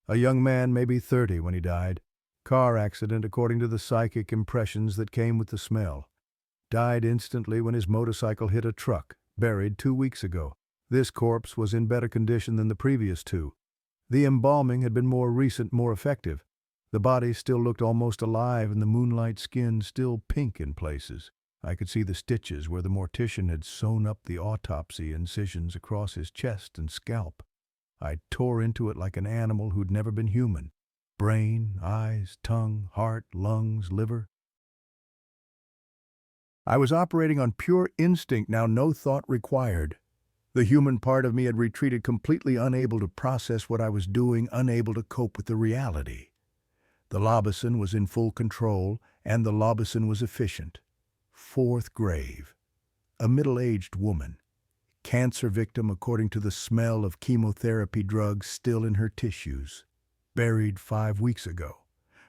A young man, maybe 30 when he died. Car accident according to the psychic impressions that came with the smell. Died instantly when his motorcycle hit a truck, buried 2 weeks ago. This corpse was in better condition than the previous 2. The embalming had been more recent, more effective. The body still looked almost alive and the moonlight skin still pink in places. I could see the stitches where the mortician had sewn up the autopsy incisions across his chest and scalp. I tore into it like an animal who'd never been human. brain, eyes, tongue, heart, lungs, liver. I was operating on pure instinct now, no thought required. The human part of me had retreated, completely unable to process what I was doing, unable to cope with the reality. The Lobisón was in full control, and the Lobisón was efficient. Fourth grave. A middle-aged woman. Cancer victim according to the smell of chemotherapy drugs still in her tissues. Buried 5 weeks ago.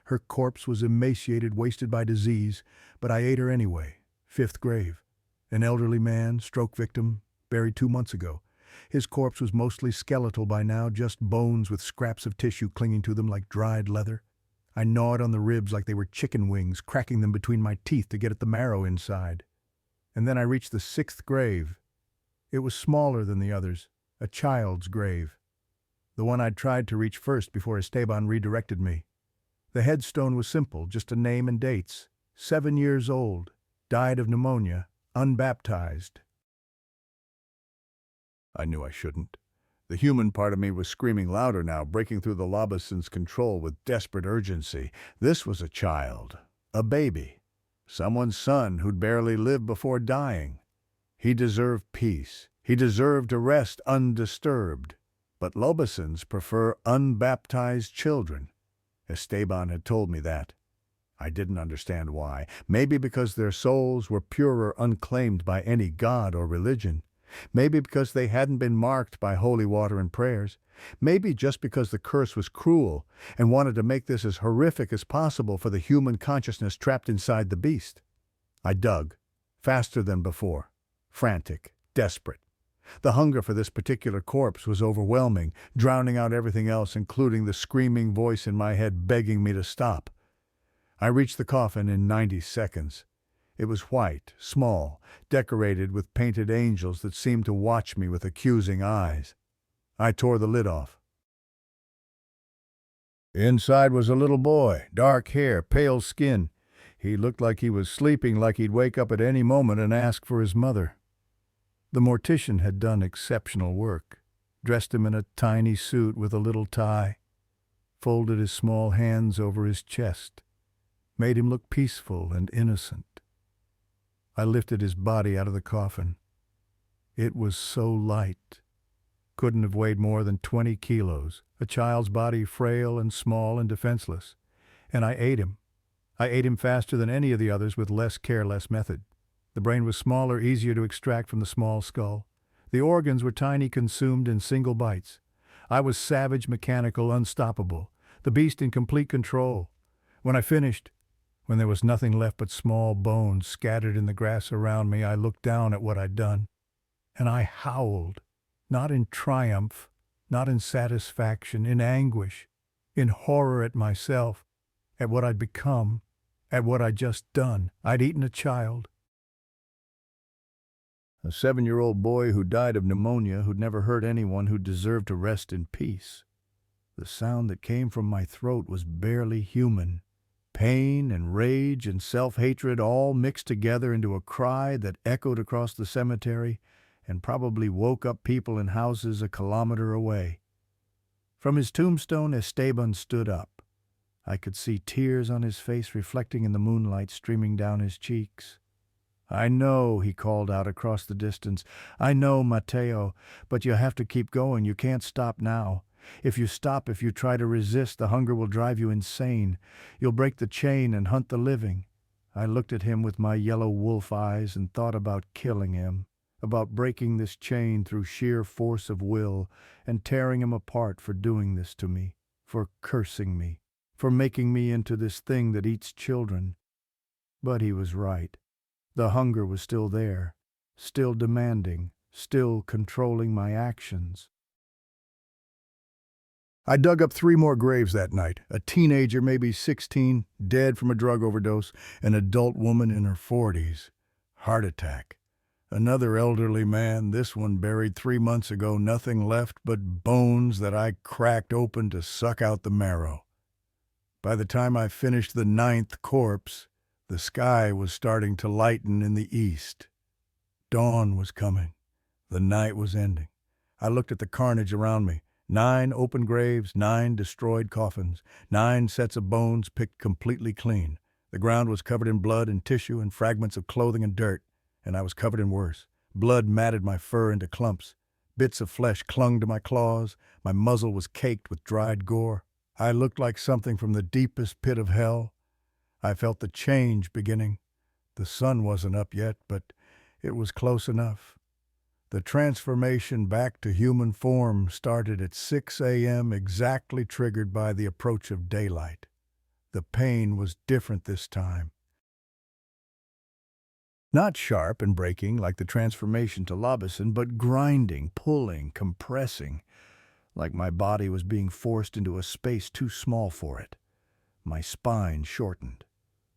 Her corpse was emaciated, wasted by disease, but I ate her anyway. Fifth grave. An elderly man, stroke victim, buried 2 months ago. His corpse was mostly skeletal by now, just bones with scraps of tissue clinging to them like dried leather. I gnawed on the ribs like they were chicken wings, cracking them between my teeth to get at the marrow inside. And then I reached the 6th grave. It was smaller than the others, a child's grave. The one I'd tried to reach first before Esteban redirected me. The headstone was simple, just a name and dates. 7 years old, died of pneumonia, unbaptized. I knew I shouldn't. The human part of me was screaming louder now, breaking through the Lobisón's control with desperate urgency. This was a child, a baby, someone's son who'd barely lived before dying. He deserved peace. He deserved to rest undisturbed. But Lobisóns prefer unbaptized children. Esteban had told me that. I didn't understand why. Maybe because their souls were purer, unclaimed by any god or religion. Maybe because they hadn't been marked by holy water and prayers. Maybe just because the curse was cruel and wanted to make this as horrific as possible for the human consciousness trapped inside the beast. I dug, faster than before, frantic, desperate. The hunger for this particular corpse was overwhelming, drowning out everything else, including the screaming voice in my head begging me to stop. I reached the coffin in 90 seconds. It was white, small, decorated with painted angels that seemed to watch me with accusing eyes. I tore the lid off. Inside was a little boy, dark hair, pale skin. He looked like he was sleeping, like he'd wake up at any moment and ask for his mother. The mortician had done exceptional work, dressed him in a tiny suit with a little tie, folded his small hands over his chest, made him look peaceful and innocent. I lifted his body out of the coffin. It was so light. Couldn't have weighed more than 20 kilos, a child's body frail and small and defenseless. And I ate him. I ate him faster than any of the others with less care, less method. The brain was smaller, easier to extract from the small skull. The organs were tiny, consumed in single bites. I was savage, mechanical, unstoppable, the beast in complete control. When I finished, when there was nothing left but small bones scattered in the grass around me, I looked down at what I'd done. And I howled, not in triumph, not in satisfaction, in anguish, in horror at myself, at what I'd become, at what I'd just done. I'd eaten a child. A 7-year-old boy who died of pneumonia, who'd never hurt anyone, who deserved to rest in peace. The sound that came from my throat was barely human. Pain and rage and self-hatred all mixed together into a cry that echoed across the cemetery and probably woke up people in houses a kilometer away. From his tombstone, Esteban stood up. I could see tears on his face reflecting in the moonlight streaming down his cheeks. "I know," he called out across the distance. "I know, Mateo, but you have to keep going. You can't stop now. If you stop, if you try to resist, the hunger will drive you insane. You'll break the chain and hunt the living." I looked at him with my yellow wolf eyes and thought about killing him, about breaking this chain through sheer force of will and tearing him apart for doing this to me, for cursing me, for making me into this thing that eats children. But he was right. The hunger was still there, still demanding, still controlling my actions. I dug up 3 more graves that night. A teenager, maybe 16, dead from a drug overdose. An adult woman in her 40s. Heart attack. Another elderly man, this one buried 3 months ago, nothing left but bones that I cracked open to suck out the marrow. By the time I finished the 9th corpse, the sky was starting to lighten in the east. Dawn was coming. The night was ending. I looked at the carnage around me. 9 open graves, 9 destroyed coffins, 9 sets of bones picked completely clean. The ground was covered in blood and tissue and fragments of clothing and dirt, and I was covered in worse. Blood matted my fur into clumps. Bits of flesh clung to my claws. My muzzle was caked with dried gore. I looked like something from the deepest pit of hell. I felt the change beginning. The sun wasn't up yet, but it was close enough. The transformation back to human form started at 6 a.m., exactly triggered by the approach of daylight. The pain was different this time. Not sharp and breaking like the transformation to Lobisón, but grinding, pulling, compressing, like my body was being forced into a space too small for it. My spine shortened.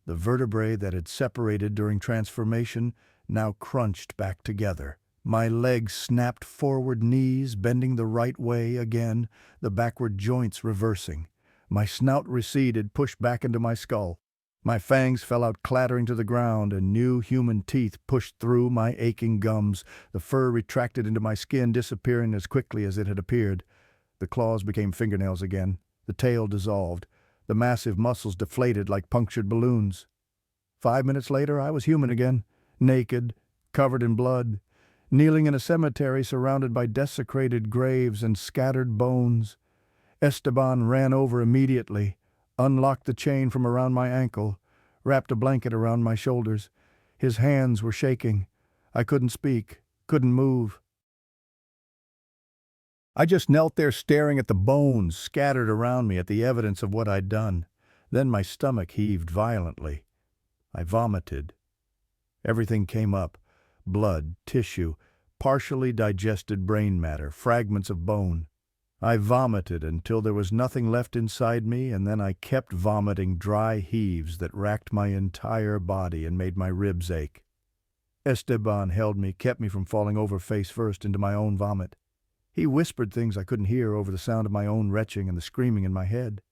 The vertebrae that had separated during transformation now crunched back together. My legs snapped forward, knees bending the right way again, the backward joints reversing. My snout receded, pushed back into my skull. My fangs fell out clattering to the ground, and new human teeth pushed through my aching gums. The fur retracted into my skin, disappearing as quickly as it had appeared. The claws became fingernails again. The tail dissolved. The massive muscles deflated like punctured balloons. 5 minutes later, I was human again, naked, covered in blood, kneeling in a cemetery surrounded by desecrated graves and scattered bones. Esteban ran over immediately, unlocked the chain from around my ankle, wrapped a blanket around my shoulders. His hands were shaking. I couldn't speak, couldn't move. I just knelt there staring at the bones scattered around me, at the evidence of what I'd done. Then my stomach heaved violently. I vomited. Everything came up: blood, tissue, partially digested brain matter, fragments of bone. I vomited until there was nothing left inside me, and then I kept vomiting dry heaves that racked my entire body and made my ribs ache. Esteban held me, kept me from falling over face first into my own vomit. He whispered things I couldn't hear over the sound of my own retching and the screaming in my head.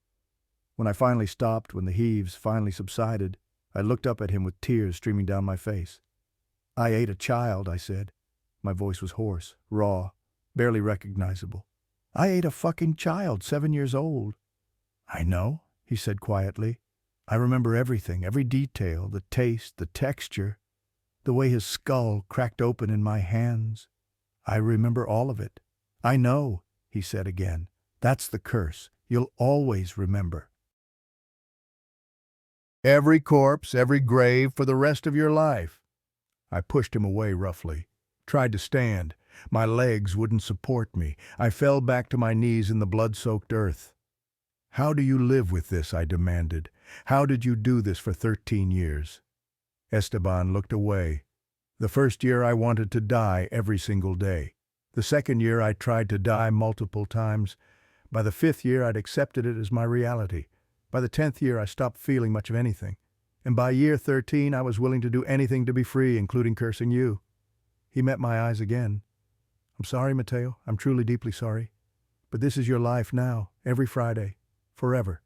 When I finally stopped, when the heaves finally subsided, I looked up at him with tears streaming down my face. "I ate a child," I said. My voice was hoarse, raw, barely recognizable. "I ate a fucking child, 7 years old." "I know," he said quietly. "I remember everything, every detail, the taste, the texture, the way his skull cracked open in my hands. I remember all of it." "I know," he said again. "That's the curse. You'll always remember. Every corpse, every grave for the rest of your life." I pushed him away roughly, tried to stand. My legs wouldn't support me. I fell back to my knees in the blood-soaked earth. "How do you live with this?" I demanded. "How did you do this for 13 years? Esteban looked away. "The first year I wanted to die every single day. The second year I tried to die multiple times. By the 5th year I'd accepted it as my reality. By the 10th year I stopped feeling much of anything. And by year 13 I was willing to do anything to be free, including cursing you." He met my eyes again. "I'm sorry, Mateo. I'm truly deeply sorry. But this is your life now, every Friday, forever,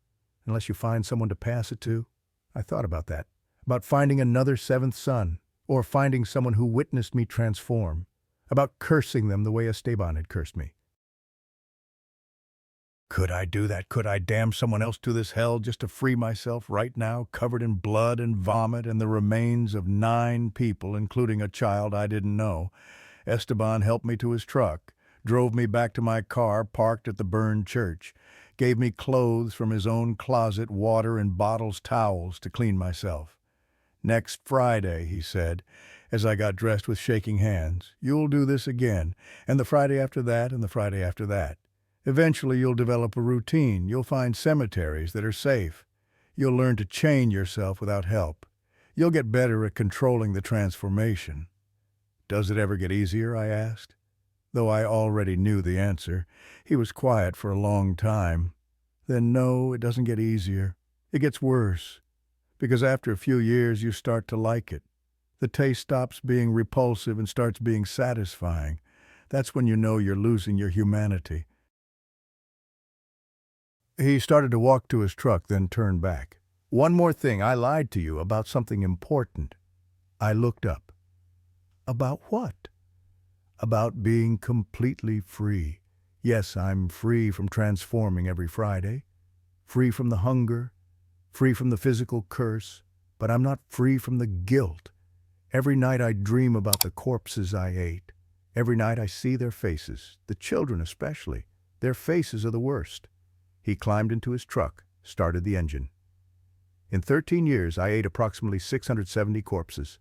unless you find someone to pass it to." I thought about that, about finding another 7th son, or finding someone who witnessed me transform, about cursing them the way Esteban had cursed me. Could I do that? Could I damn someone else to this hell just to free myself right now, covered in blood and vomit and the remains of 9 people, including a child I didn't know? Esteban helped me to his truck, drove me back to my car parked at the burned church, gave me clothes from his own closet, water and bottles, towels to clean myself. "Next Friday," he said, as I got dressed with shaking hands, "you'll do this again, and the Friday after that, and the Friday after that. Eventually you'll develop a routine. You'll find cemeteries that are safe. You'll learn to chain yourself without help. You'll get better at controlling the transformation." "Does it ever get easier?" I asked. Though I already knew the answer. He was quiet for a long time. "Then no, it doesn't get easier. It gets worse. Because after a few years you start to like it. The taste stops being repulsive and starts being satisfying. That's when you know you're losing your humanity." He started to walk to his truck, then turned back. "One more thing, I lied to you about something important." I looked up. "About what?" "About being completely free. Yes, I'm free from transforming every Friday, free from the hunger, free from the physical curse, but I'm not free from the guilt. Every night I dream about the corpses I ate. Every night I see their faces, the children especially. Their faces are the worst. He climbed into his truck, started the engine. In 13 years, I ate approximately 670 corpses.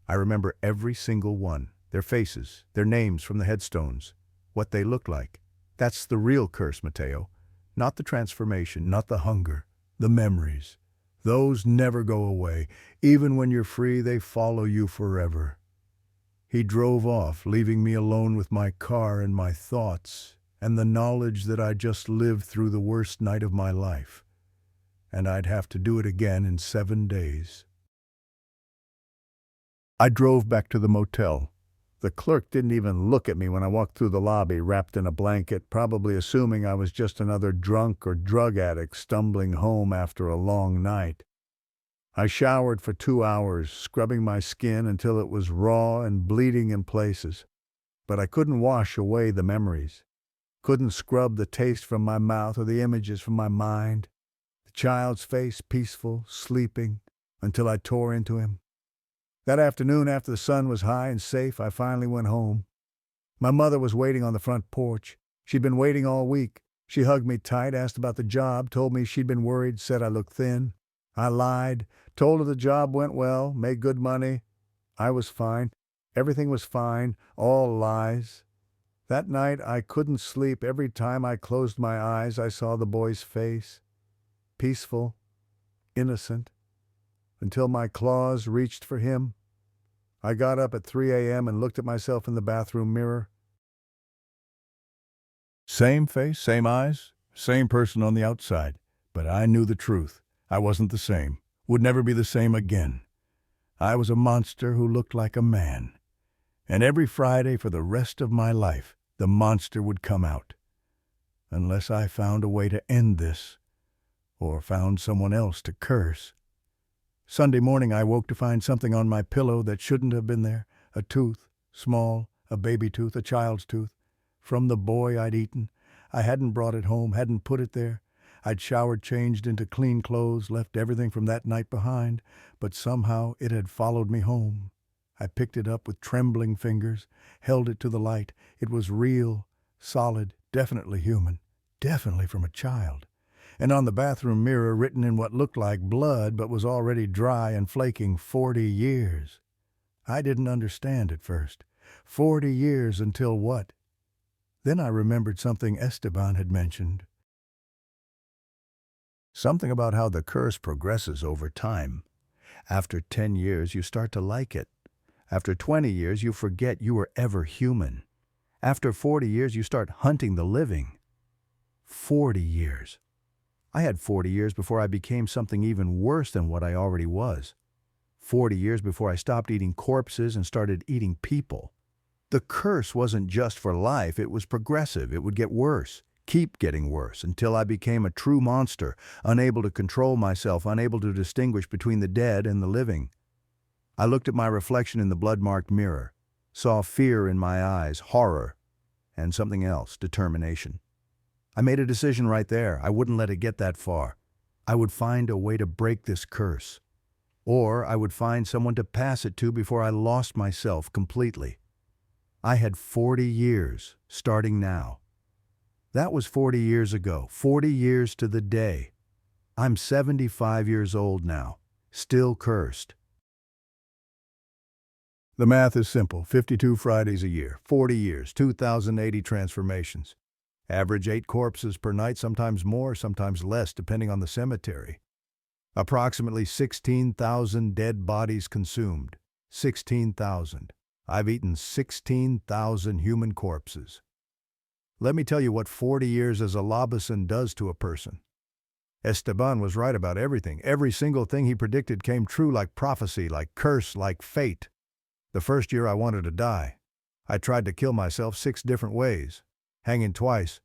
I remember every single one, their faces, their names from the headstones, what they looked like. That's the real curse, Mateo. Not the transformation, not the hunger, the memories. Those never go away. Even when you're free, they follow you forever. He drove off, leaving me alone with my car and my thoughts, and the knowledge that I just lived through the worst night of my life. And I'd have to do it again in 7 days. I drove back to the motel. The clerk didn't even look at me when I walked through the lobby wrapped in a blanket, probably assuming I was just another drunk or drug addict stumbling home after a long night. I showered for 2 hours, scrubbing my skin until it was raw and bleeding in places. But I couldn't wash away the memories. Couldn't scrub the taste from my mouth or the images from my mind. The child's face peaceful, sleeping, until I tore into him. That afternoon, after the sun was high and safe, I finally went home. My mother was waiting on the front porch. She'd been waiting all week. She hugged me tight, asked about the job, told me she'd been worried, said I looked thin. I lied, told her the job went well, made good money. I was fine. Everything was fine, all lies. That night, I couldn't sleep. Every time I closed my eyes, I saw the boy's face. Peaceful, innocent, until my claws reached for him. I got up at 3 a.m. and looked at myself in the bathroom mirror. Same face, same eyes, same person on the outside. But I knew the truth. I wasn't the same. Would never be the same again. I was a monster who looked like a man. And every Friday for the rest of my life, the monster would come out. Unless I found a way to end this, or found someone else to curse. Sunday morning I woke to find something on my pillow that shouldn't have been there. A tooth, small, a baby tooth, a child's tooth. From the boy I'd eaten. I hadn't brought it home, hadn't put it there. I'd showered, changed into clean clothes, left everything from that night behind, but somehow it had followed me home. I picked it up with trembling fingers, held it to the light. It was real, solid, definitely human, definitely from a child. And on the bathroom mirror, written in what looked like blood but was already dry and flaking, 40 years. I didn't understand at first. 40 years until what? Then I remembered something Esteban had mentioned. Something about how the curse progresses over time. After 10 years, you start to like it. After 20 years, you forget you were ever human. After 40 years, you start hunting the living. 40 years. I had 40 years before I became something even worse than what I already was. 40 years before I stopped eating corpses and started eating people. The curse wasn't just for life, it was progressive. It would get worse, keep getting worse, until I became a true monster, unable to control myself, unable to distinguish between the dead and the living. I looked at my reflection in the blood-marked mirror, saw fear in my eyes, horror, and something else, determination. I made a decision right there. I wouldn't let it get that far. I would find a way to break this curse. Or I would find someone to pass it to before I lost myself completely. I had 40 years, starting now. That was 40 years ago, 40 years to the day. I'm 75 years old now, still cursed. The math is simple. 52 Fridays a year, 40 years, 2,080 transformations. Average 8 corpses per night, sometimes more, sometimes less, depending on the cemetery. Approximately 16,000 dead bodies consumed. 16,000. I've eaten 16,000 human corpses. Let me tell you what 40 years as a Lobisón does to a person. Esteban was right about everything. Every single thing he predicted came true, like prophecy, like curse, like fate. The first year I wanted to die. I tried to kill myself 6 different ways. Hanging twice.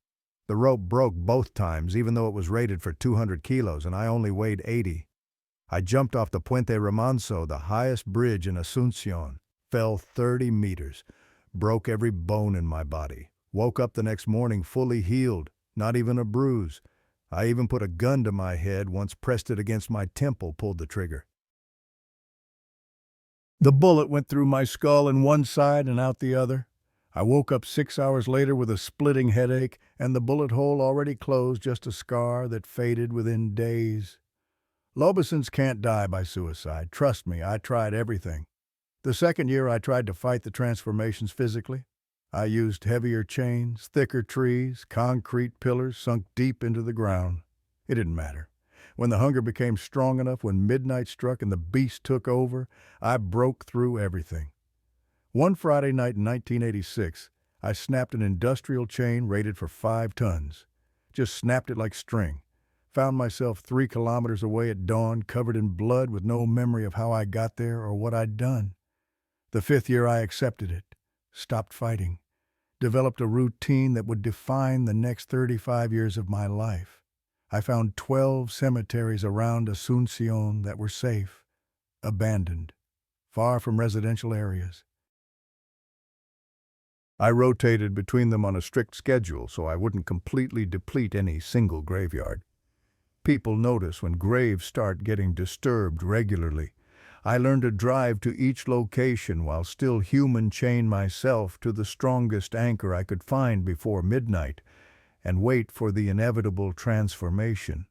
The rope broke both times, even though it was rated for 200 kilos and I only weighed 80. I jumped off the Puente Remanso, the highest bridge in Asunción, fell 30 meters, broke every bone in my body, Woke up the next morning fully healed, not even a bruise. I even put a gun to my head, once pressed it against my temple, pulled the trigger. The bullet went through my skull in one side and out the other. I woke up 6 hours later with a splitting headache and the bullet hole already closed, just a scar that faded within days. Lobisons can't die by suicide. Trust me, I tried everything. The second year I tried to fight the transformations physically. I used heavier chains, thicker trees, concrete pillars sunk deep into the ground. It didn't matter. When the hunger became strong enough, when midnight struck and the beast took over, I broke through everything. One Friday night in 1986, I snapped an industrial chain rated for 5 tons. Just snapped it like string. Found myself 3 kilometers away at dawn, covered in blood with no memory of how I got there or what I'd done. The 5th year I accepted it, stopped fighting, developed a routine that would define the next 35 years of my life. I found 12 cemeteries around Asuncion that were safe, abandoned, far from residential areas. I rotated between them on a strict schedule so I wouldn't completely deplete any single graveyard. People notice when graves start getting disturbed regularly. I learned to drive to each location while still human chain myself to the strongest anchor I could find before midnight and wait for the inevitable transformation.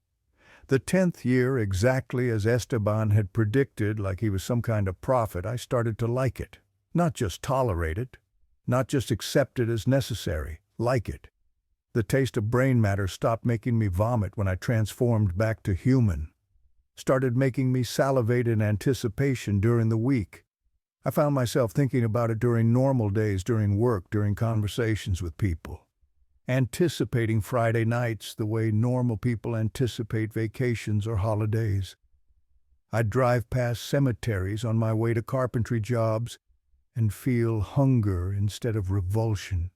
The 10th year, exactly as Esteban had predicted, like he was some kind of prophet, I started to like it. Not just tolerate it, not just accept it as necessary, like it. The taste of brain matter stopped making me vomit when I transformed back to human. Started making me salivate in anticipation during the week. I found myself thinking about it during normal days, during work, during conversations with people. Anticipating Friday nights the way normal people anticipate vacations or holidays. I'd drive past cemeteries on my way to carpentry jobs and feel hunger instead of revulsion.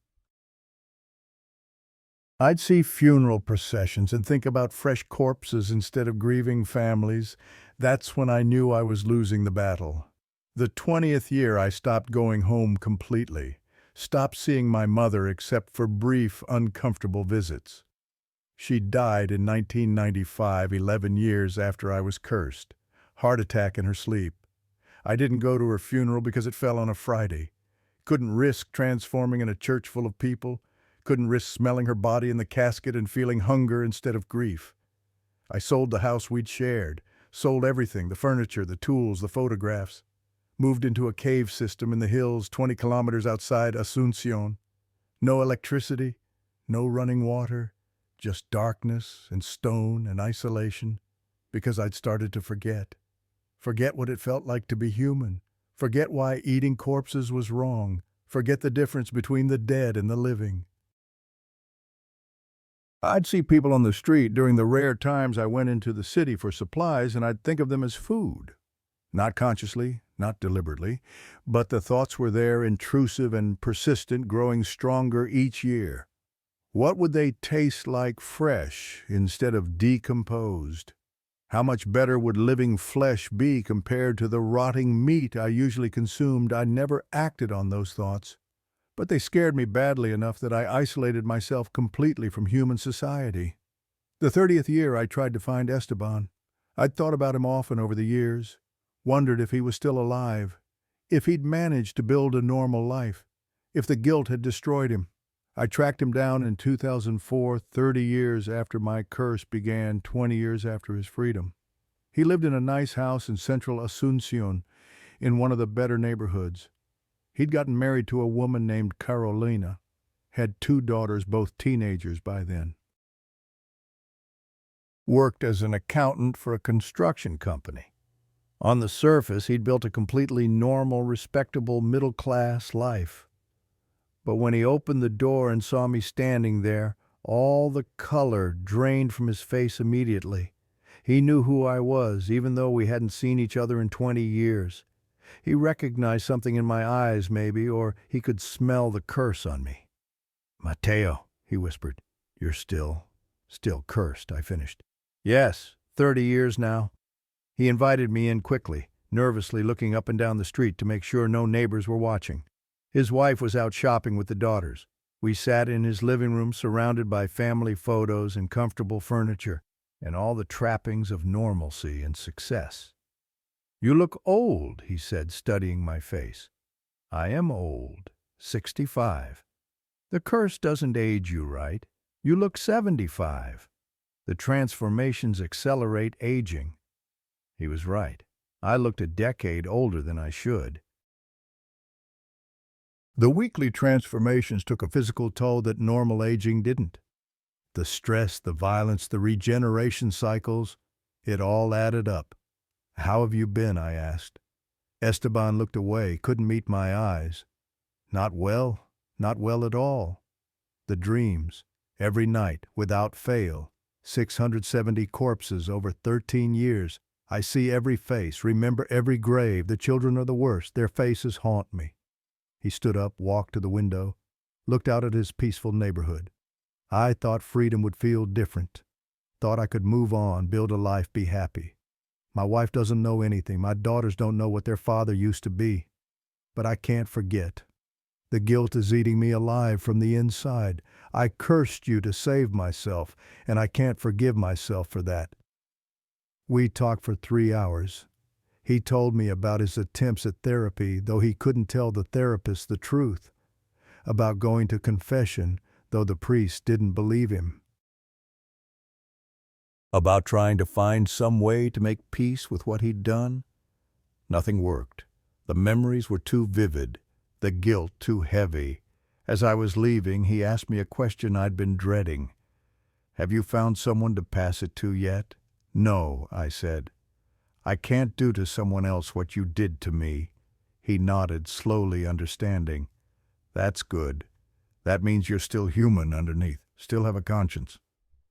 I'd see funeral processions and think about fresh corpses instead of grieving families. That's when I knew I was losing the battle. The 20th year I stopped going home completely. Stopped seeing my mother except for brief, uncomfortable visits. She died in 1995, 11 years after I was cursed. Heart attack in her sleep. I didn't go to her funeral because it fell on a Friday. Couldn't risk transforming in a church full of people. Couldn't risk smelling her body in the casket and feeling hunger instead of grief. I sold the house we'd shared. Sold everything, the furniture, the tools, the photographs. Moved into a cave system in the hills 20 kilometers outside Asuncion. No electricity, no running water, just darkness and stone and isolation, because I'd started to forget. Forget what it felt like to be human. Forget why eating corpses was wrong. Forget the difference between the dead and the living. I'd see people on the street during the rare times I went into the city for supplies, and I'd think of them as food. Not consciously, not deliberately, but the thoughts were there, intrusive and persistent, growing stronger each year. What would they taste like fresh instead of decomposed? How much better would living flesh be compared to the rotting meat I usually consumed? I never acted on those thoughts, but they scared me badly enough that I isolated myself completely from human society. The 30th year I tried to find Esteban. I'd thought about him often over the years. Wondered if he was still alive, if he'd managed to build a normal life, if the guilt had destroyed him. I tracked him down in 2004, 30 years after my curse began, 20 years after his freedom. He lived in a nice house in central Asuncion, in one of the better neighborhoods. He'd gotten married to a woman named Carolina, had 2 daughters, both teenagers by then. Worked as an accountant for a construction company. On the surface, he'd built a completely normal, respectable, middle-class life. But when he opened the door and saw me standing there, all the color drained from his face immediately. He knew who I was, even though we hadn't seen each other in 20 years. He recognized something in my eyes, maybe, or he could smell the curse on me. "Mateo," he whispered. "You're still cursed," I finished. "Yes, 30 years now." He invited me in quickly, nervously looking up and down the street to make sure no neighbors were watching. His wife was out shopping with the daughters. We sat in his living room surrounded by family photos and comfortable furniture and all the trappings of normalcy and success. "You look old," he said, studying my face. "I am old, 65. The curse doesn't age you right. You look 75. The transformations accelerate aging." He was right. I looked a decade older than I should. The weekly transformations took a physical toll that normal aging didn't. The stress, the violence, the regeneration cycles, it all added up. "How have you been?" I asked. Esteban looked away, couldn't meet my eyes. "Not well, not well at all. The dreams, every night, without fail. 670 corpses over 13 years. I see every face, remember every grave. The children are the worst. Their faces haunt me." He stood up, walked to the window, looked out at his peaceful neighborhood. "I thought freedom would feel different. Thought I could move on, build a life, be happy. My wife doesn't know anything. My daughters don't know what their father used to be. But I can't forget. The guilt is eating me alive from the inside. I cursed you to save myself, and I can't forgive myself for that." We talked for 3 hours. He told me about his attempts at therapy, though he couldn't tell the therapist the truth. About going to confession, though the priest didn't believe him. About trying to find some way to make peace with what he'd done. Nothing worked. The memories were too vivid, the guilt too heavy. As I was leaving, he asked me a question I'd been dreading. "Have you found someone to pass it to yet?" "No," I said. "I can't do to someone else what you did to me." He nodded, slowly understanding. "That's good. That means you're still human underneath, still have a conscience."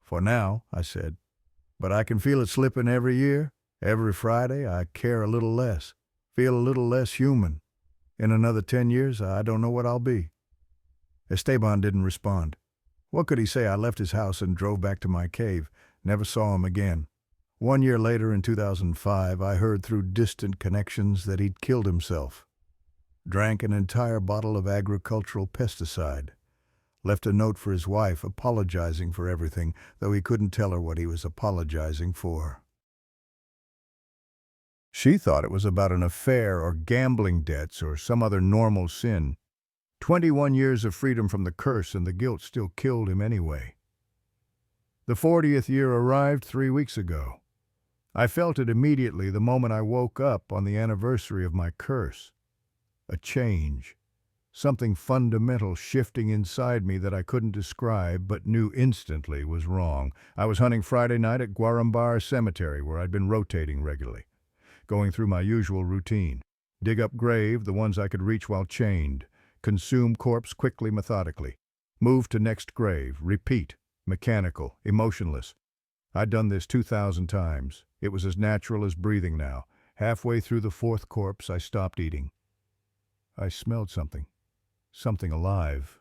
"For now," I said. "But I can feel it slipping every year. Every Friday I care a little less, feel a little less human. In another 10 years, I don't know what I'll be." Esteban didn't respond. What could he say? I left his house and drove back to my cave. Never saw him again. 1 year later, in 2005, I heard through distant connections that he'd killed himself. Drank an entire bottle of agricultural pesticide. Left a note for his wife apologizing for everything, though he couldn't tell her what he was apologizing for. She thought it was about an affair or gambling debts or some other normal sin. 21 years of freedom from the curse, and the guilt still killed him anyway. The 40th year arrived 3 weeks ago. I felt it immediately the moment I woke up on the anniversary of my curse. A change. Something fundamental shifting inside me that I couldn't describe but knew instantly was wrong. I was hunting Friday night at Guarambar Cemetery, where I'd been rotating regularly. Going through my usual routine. Dig up grave, the ones I could reach while chained. Consume corpse quickly, methodically. Move to next grave. Repeat. Mechanical. Emotionless. I'd done this 2,000 times. It was as natural as breathing now. Halfway through the 4th corpse, I stopped eating. I smelled something. Something alive.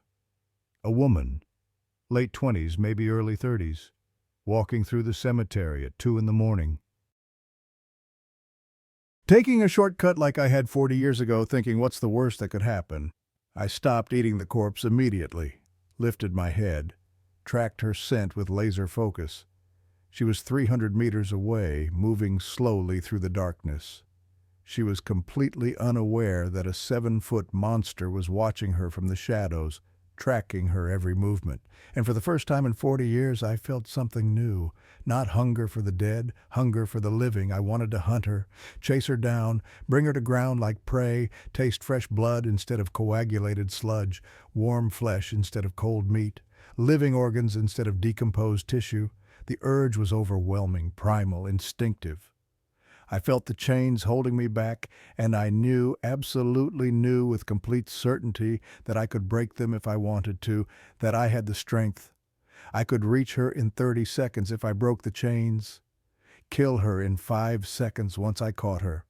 A woman. Late 20s, maybe early 30s. Walking through the cemetery at 2 a.m. Taking a shortcut like I had 40 years ago, thinking what's the worst that could happen, I stopped eating the corpse immediately, lifted my head, tracked her scent with laser focus. She was 300 meters away, moving slowly through the darkness. She was completely unaware that a 7-foot monster was watching her from the shadows, tracking her every movement. And for the first time in 40 years, I felt something new. Not hunger for the dead, hunger for the living. I wanted to hunt her, chase her down, bring her to ground like prey, taste fresh blood instead of coagulated sludge, warm flesh instead of cold meat, living organs instead of decomposed tissue. The urge was overwhelming, primal, instinctive. I felt the chains holding me back, and I knew, absolutely knew with complete certainty that I could break them if I wanted to, that I had the strength. I could reach her in 30 seconds if I broke the chains, kill her in 5 seconds once I caught her.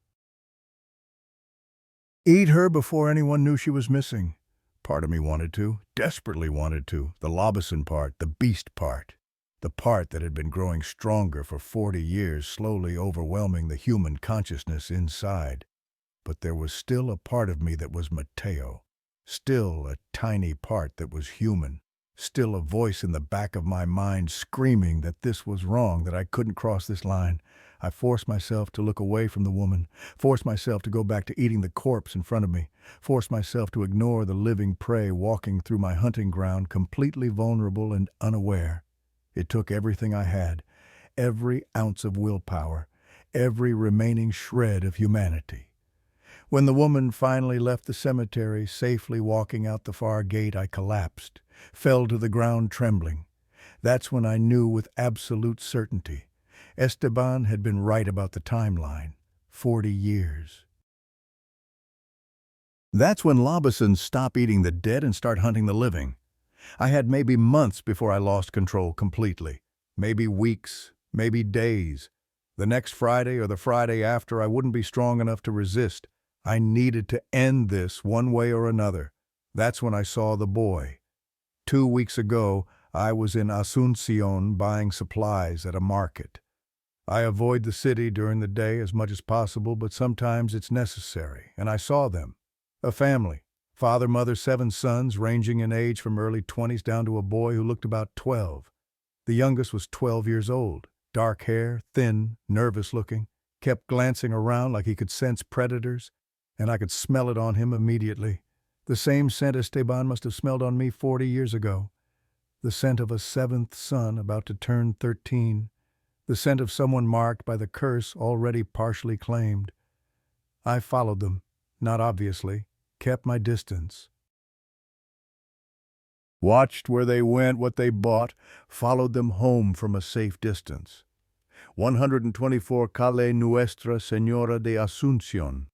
Eat her before anyone knew she was missing. Part of me wanted to, desperately wanted to, the Lobisón part, the beast part. The part that had been growing stronger for 40 years, slowly overwhelming the human consciousness inside. But there was still a part of me that was Mateo. Still a tiny part that was human. Still a voice in the back of my mind screaming that this was wrong, that I couldn't cross this line. I forced myself to look away from the woman, forced myself to go back to eating the corpse in front of me, forced myself to ignore the living prey walking through my hunting ground, completely vulnerable and unaware. It took everything I had, every ounce of willpower, every remaining shred of humanity. When the woman finally left the cemetery, safely walking out the far gate, I collapsed, fell to the ground trembling. That's when I knew with absolute certainty. Esteban had been right about the timeline. 40 years. That's when Lobisons stop eating the dead and start hunting the living. I had maybe months before I lost control completely. Maybe weeks, maybe days. The next Friday or the Friday after, I wouldn't be strong enough to resist. I needed to end this one way or another. That's when I saw the boy. 2 weeks ago, I was in Asuncion buying supplies at a market. I avoid the city during the day as much as possible, but sometimes it's necessary, and I saw them. A family. Father, mother, 7 sons, ranging in age from early 20s down to a boy who looked about 12. The youngest was 12 years old, dark hair, thin, nervous-looking, kept glancing around like he could sense predators, and I could smell it on him immediately. The same scent Esteban must have smelled on me 40 years ago. The scent of a 7th son about to turn 13. The scent of someone marked by the curse already partially claimed. I followed them, not obviously, kept my distance. Watched where they went, what they bought, followed them home from a safe distance. 124 Calle Nuestra Señora de Asuncion,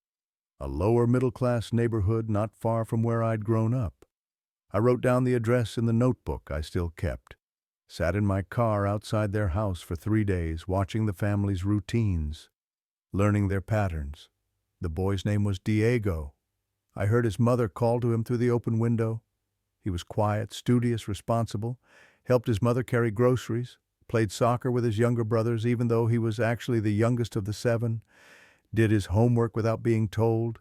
a lower middle-class neighborhood not far from where I'd grown up. I wrote down the address in the notebook I still kept. Sat in my car outside their house for 3 days, watching the family's routines, learning their patterns. The boy's name was Diego. I heard his mother call to him through the open window. He was quiet, studious, responsible, helped his mother carry groceries, played soccer with his younger brothers even though he was actually the youngest of the 7, did his homework without being told.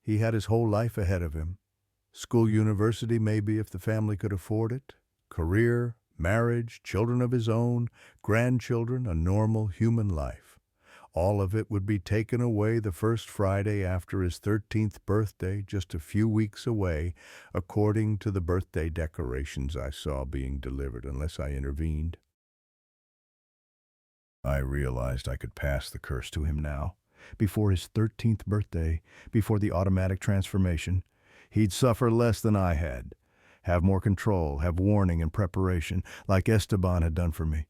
He had his whole life ahead of him. School, university maybe if the family could afford it, career, marriage, children of his own, grandchildren, a normal human life. All of it would be taken away the first Friday after his 13th birthday, just a few weeks away, according to the birthday decorations I saw being delivered, unless I intervened. I realized I could pass the curse to him now. Before his 13th birthday, before the automatic transformation, he'd suffer less than I had. Have more control, have warning and preparation, like Esteban had done for me.